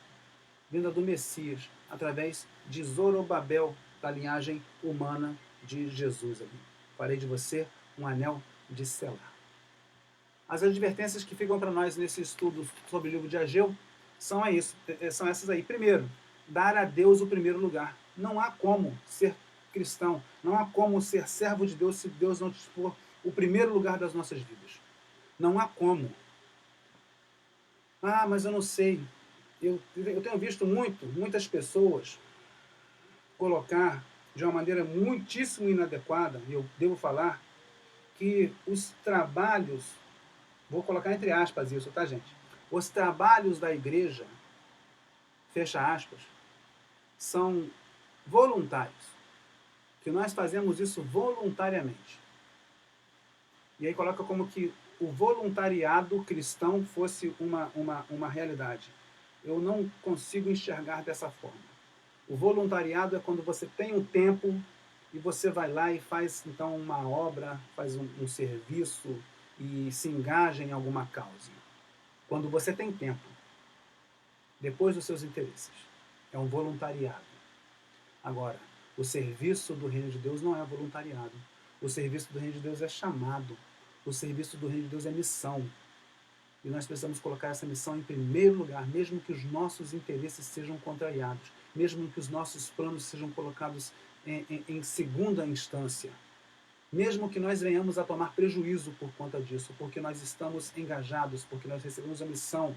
Vinda do Messias, através de Zorobabel, da linhagem humana de Jesus ali. Farei de você um anel de selar. As advertências que ficam para nós nesse estudo sobre o livro de Ageu são essas aí. Primeiro, dar a Deus o primeiro lugar. Não há como ser cristão, não há como ser servo de Deus se Deus não for o primeiro lugar das nossas vidas. Não há como. Ah, mas eu não sei. Eu tenho visto muitas pessoas colocar de uma maneira muitíssimo inadequada, e eu devo falar, que os trabalhos, vou colocar entre aspas isso, tá, gente? Os trabalhos da igreja, fecha aspas, são voluntários. Que nós fazemos isso voluntariamente. E aí coloca como que o voluntariado cristão fosse uma realidade. Eu não consigo enxergar dessa forma. O voluntariado é quando você tem um tempo e você vai lá e faz então uma obra, faz um serviço e se engaja em alguma causa. Quando você tem tempo, depois dos seus interesses. É um voluntariado. Agora, o serviço do reino de Deus não é voluntariado. O serviço do reino de Deus é chamado. O serviço do reino de Deus é missão. E nós precisamos colocar essa missão em primeiro lugar, mesmo que os nossos interesses sejam contrariados, mesmo que os nossos planos sejam colocados em segunda instância, mesmo que nós venhamos a tomar prejuízo por conta disso, porque nós estamos engajados, porque nós recebemos a missão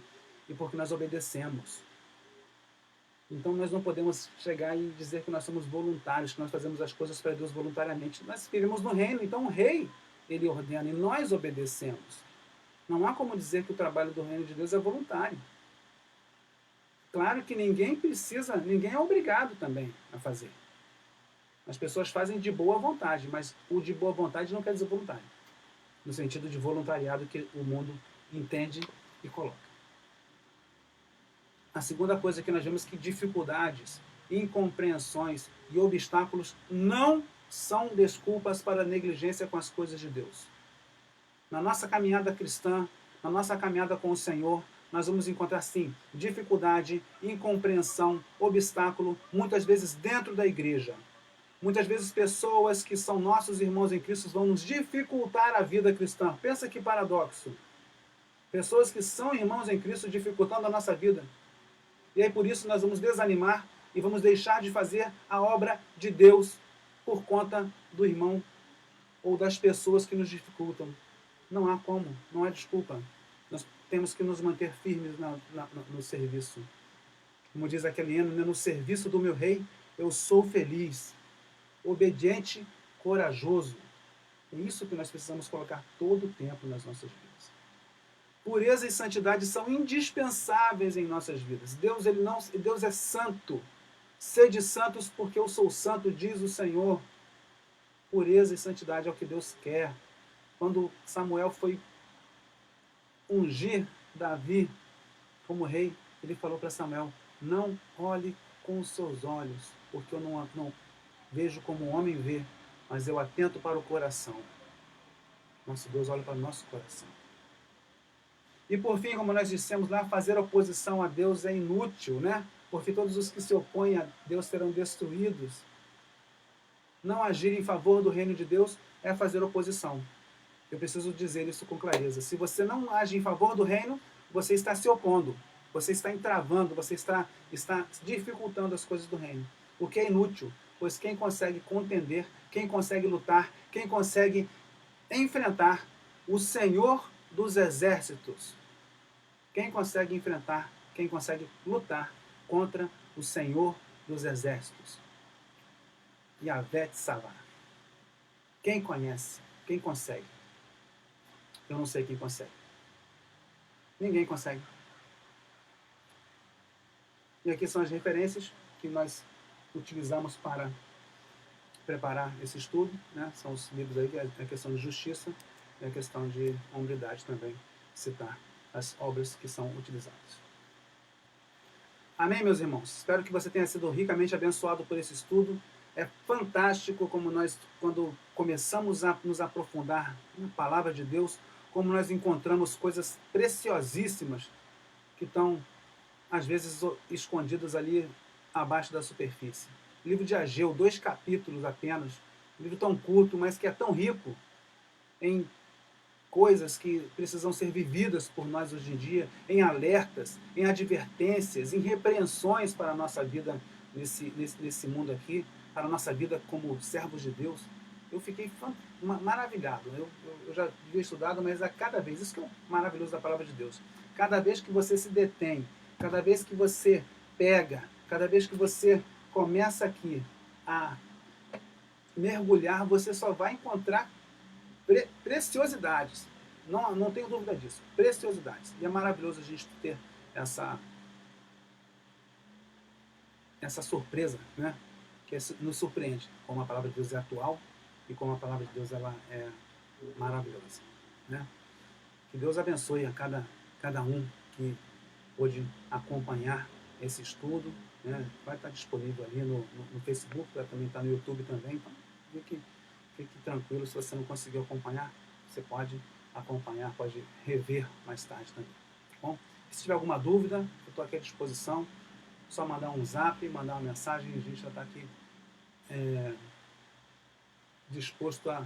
e porque nós obedecemos. Então nós não podemos chegar e dizer que nós somos voluntários, que nós fazemos as coisas para Deus voluntariamente. Nós vivemos no reino, então o rei, ele ordena e nós obedecemos. Não há como dizer que o trabalho do reino de Deus é voluntário. Claro que ninguém é obrigado também a fazer. As pessoas fazem de boa vontade, mas o de boa vontade não quer dizer voluntário. No sentido de voluntariado que o mundo entende e coloca. A segunda coisa que nós vemos é que dificuldades, incompreensões e obstáculos não são desculpas para a negligência com as coisas de Deus. Na nossa caminhada cristã, na nossa caminhada com o Senhor, nós vamos encontrar sim dificuldade, incompreensão, obstáculo, muitas vezes dentro da igreja. Muitas vezes pessoas que são nossos irmãos em Cristo vão nos dificultar a vida cristã. Pensa que paradoxo. Pessoas que são irmãos em Cristo dificultando a nossa vida. E aí por isso nós vamos desanimar e vamos deixar de fazer a obra de Deus por conta do irmão ou das pessoas que nos dificultam. Não há como, não há desculpa. Nós temos que nos manter firmes no serviço. Como diz aquele hino, no serviço do meu rei eu sou feliz, obediente, corajoso. É isso que nós precisamos colocar todo o tempo nas nossas vidas. Pureza e santidade são indispensáveis em nossas vidas. Deus é santo. Sede santos porque eu sou santo, diz o Senhor. Pureza e santidade é o que Deus quer. Quando Samuel foi ungir Davi como rei, ele falou para Samuel, não olhe com os seus olhos, porque eu não vejo como o homem vê, mas eu atento para o coração. Nosso Deus olha para o nosso coração. E por fim, como nós dissemos lá, fazer oposição a Deus é inútil, né? Porque todos os que se opõem a Deus serão destruídos. Não agir em favor do reino de Deus é fazer oposição. Eu preciso dizer isso com clareza. Se você não age em favor do reino, você está se opondo, você está entravando, você está dificultando as coisas do reino. O que é inútil, pois quem consegue contender, quem consegue lutar, quem consegue enfrentar o Senhor dos exércitos, quem consegue enfrentar, quem consegue lutar contra o Senhor dos exércitos, Yahvé Tsavar. Quem conhece? Quem consegue? Eu não sei quem consegue. Ninguém consegue. E aqui são as referências que nós utilizamos para preparar esse estudo, né? São os livros aí, a questão de justiça e a questão de hombridade também, citar as obras que são utilizadas. Amém, meus irmãos? Espero que você tenha sido ricamente abençoado por esse estudo. É fantástico como nós, quando começamos a nos aprofundar na palavra de Deus, como nós encontramos coisas preciosíssimas que estão, às vezes, escondidas ali abaixo da superfície. O livro de Ageu, 2 capítulos apenas, um livro tão curto, mas que é tão rico em coisas que precisam ser vividas por nós hoje em dia, em alertas, em advertências, em repreensões para a nossa vida nesse mundo aqui, para a nossa vida como servos de Deus. Eu fiquei maravilhado. Eu já havia estudado, mas a cada vez, isso que é o maravilhoso da palavra de Deus, cada vez que você se detém, cada vez que você pega, cada vez que você começa aqui a mergulhar, você só vai encontrar preciosidades. Não tenho dúvida disso. Preciosidades. E é maravilhoso a gente ter essa surpresa, né? Que nos surpreende. Como a palavra de Deus é atual e como a palavra de Deus ela é maravilhosa, né? Que Deus abençoe a cada um que pôde acompanhar esse estudo, né? Vai estar disponível ali no Facebook, vai também estar no YouTube também. Então, fique tranquilo, se você não conseguiu acompanhar, você pode acompanhar, pode rever mais tarde também. Tá bom? Se tiver alguma dúvida, eu estou aqui à disposição. Só mandar um zap, mandar uma mensagem, a gente já está aqui disposto a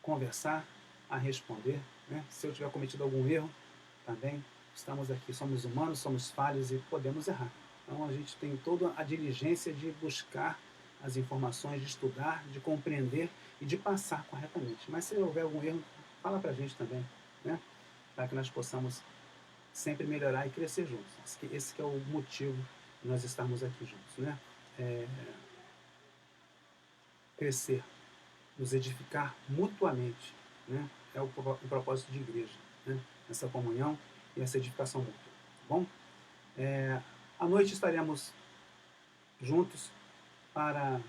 conversar, a responder, né? Se eu tiver cometido algum erro, também estamos aqui, somos humanos, somos falhos e podemos errar. Então a gente tem toda a diligência de buscar as informações, de estudar, de compreender e de passar corretamente. Mas se houver algum erro, fala pra gente também, né? Para que nós possamos sempre melhorar e crescer juntos. Esse que é o motivo de nós estarmos aqui juntos, né? Crescer, nos edificar mutuamente, né? É o propósito de igreja, né? Essa comunhão e essa edificação mútua, tá bom? À noite estaremos juntos para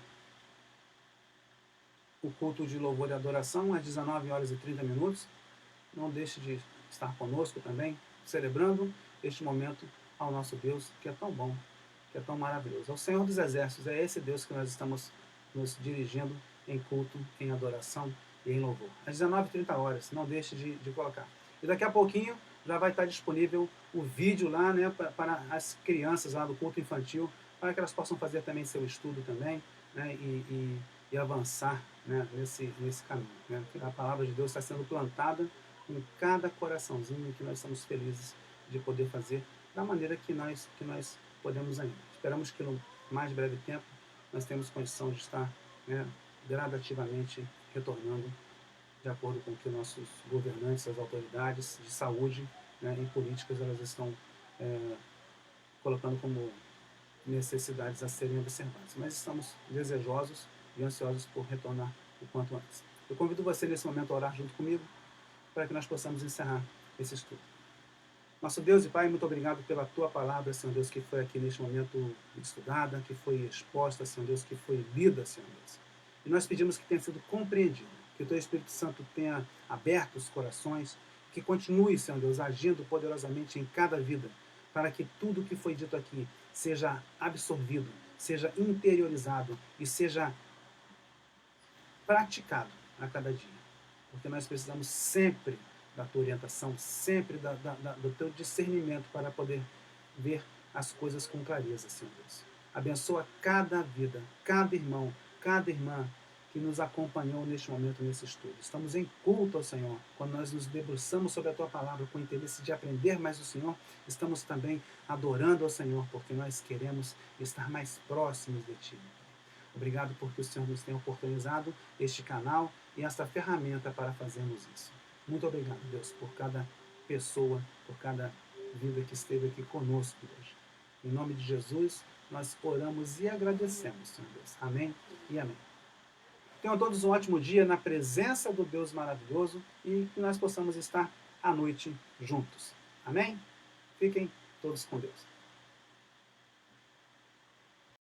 o culto de louvor e adoração às 19h30. Não deixe de estar conosco também, celebrando este momento ao nosso Deus, que é tão bom, que é tão maravilhoso. Ao Senhor dos Exércitos, é esse Deus que nós estamos nos dirigindo em culto, em adoração e em louvor. Às 19h30, não deixe de colocar. E daqui a pouquinho já vai estar disponível o vídeo lá, né, para as crianças lá do culto infantil, para que elas possam fazer também seu estudo também, né, e avançar, né, nesse caminho. Né? A palavra de Deus está sendo plantada em cada coraçãozinho que nós estamos felizes de poder fazer da maneira que nós podemos ainda. Esperamos que no mais breve tempo nós temos condição de estar, né, gradativamente retornando de acordo com o que nossos governantes, as autoridades de saúde, né, e políticas, elas estão colocando como necessidades a serem observadas. Mas estamos desejosos e ansiosos por retornar o quanto antes. Eu convido você nesse momento a orar junto comigo para que nós possamos encerrar esse estudo. Nosso Deus e Pai, muito obrigado pela Tua palavra, Senhor Deus, que foi aqui neste momento estudada, que foi exposta, Senhor Deus, que foi lida, Senhor Deus. E nós pedimos que tenha sido compreendido, que o Teu Espírito Santo tenha aberto os corações, que continue, Senhor Deus, agindo poderosamente em cada vida, para que tudo o que foi dito aqui seja absorvido, seja interiorizado e seja praticado a cada dia. Porque nós precisamos sempre da tua orientação, sempre do teu discernimento para poder ver as coisas com clareza, Senhor Deus. Abençoa cada vida, cada irmão, cada irmã que nos acompanhou neste momento, nesse estudo. Estamos em culto ao Senhor. Quando nós nos debruçamos sobre a tua palavra com o interesse de aprender mais do Senhor, estamos também adorando ao Senhor, porque nós queremos estar mais próximos de ti. Obrigado porque o Senhor nos tem oportunizado este canal e esta ferramenta para fazermos isso. Muito obrigado, Deus, por cada pessoa, por cada vida que esteve aqui conosco hoje. Em nome de Jesus, nós oramos e agradecemos, Senhor Deus. Amém e amém. Tenham todos um ótimo dia na presença do Deus maravilhoso e que nós possamos estar à noite juntos. Amém? Fiquem todos com Deus.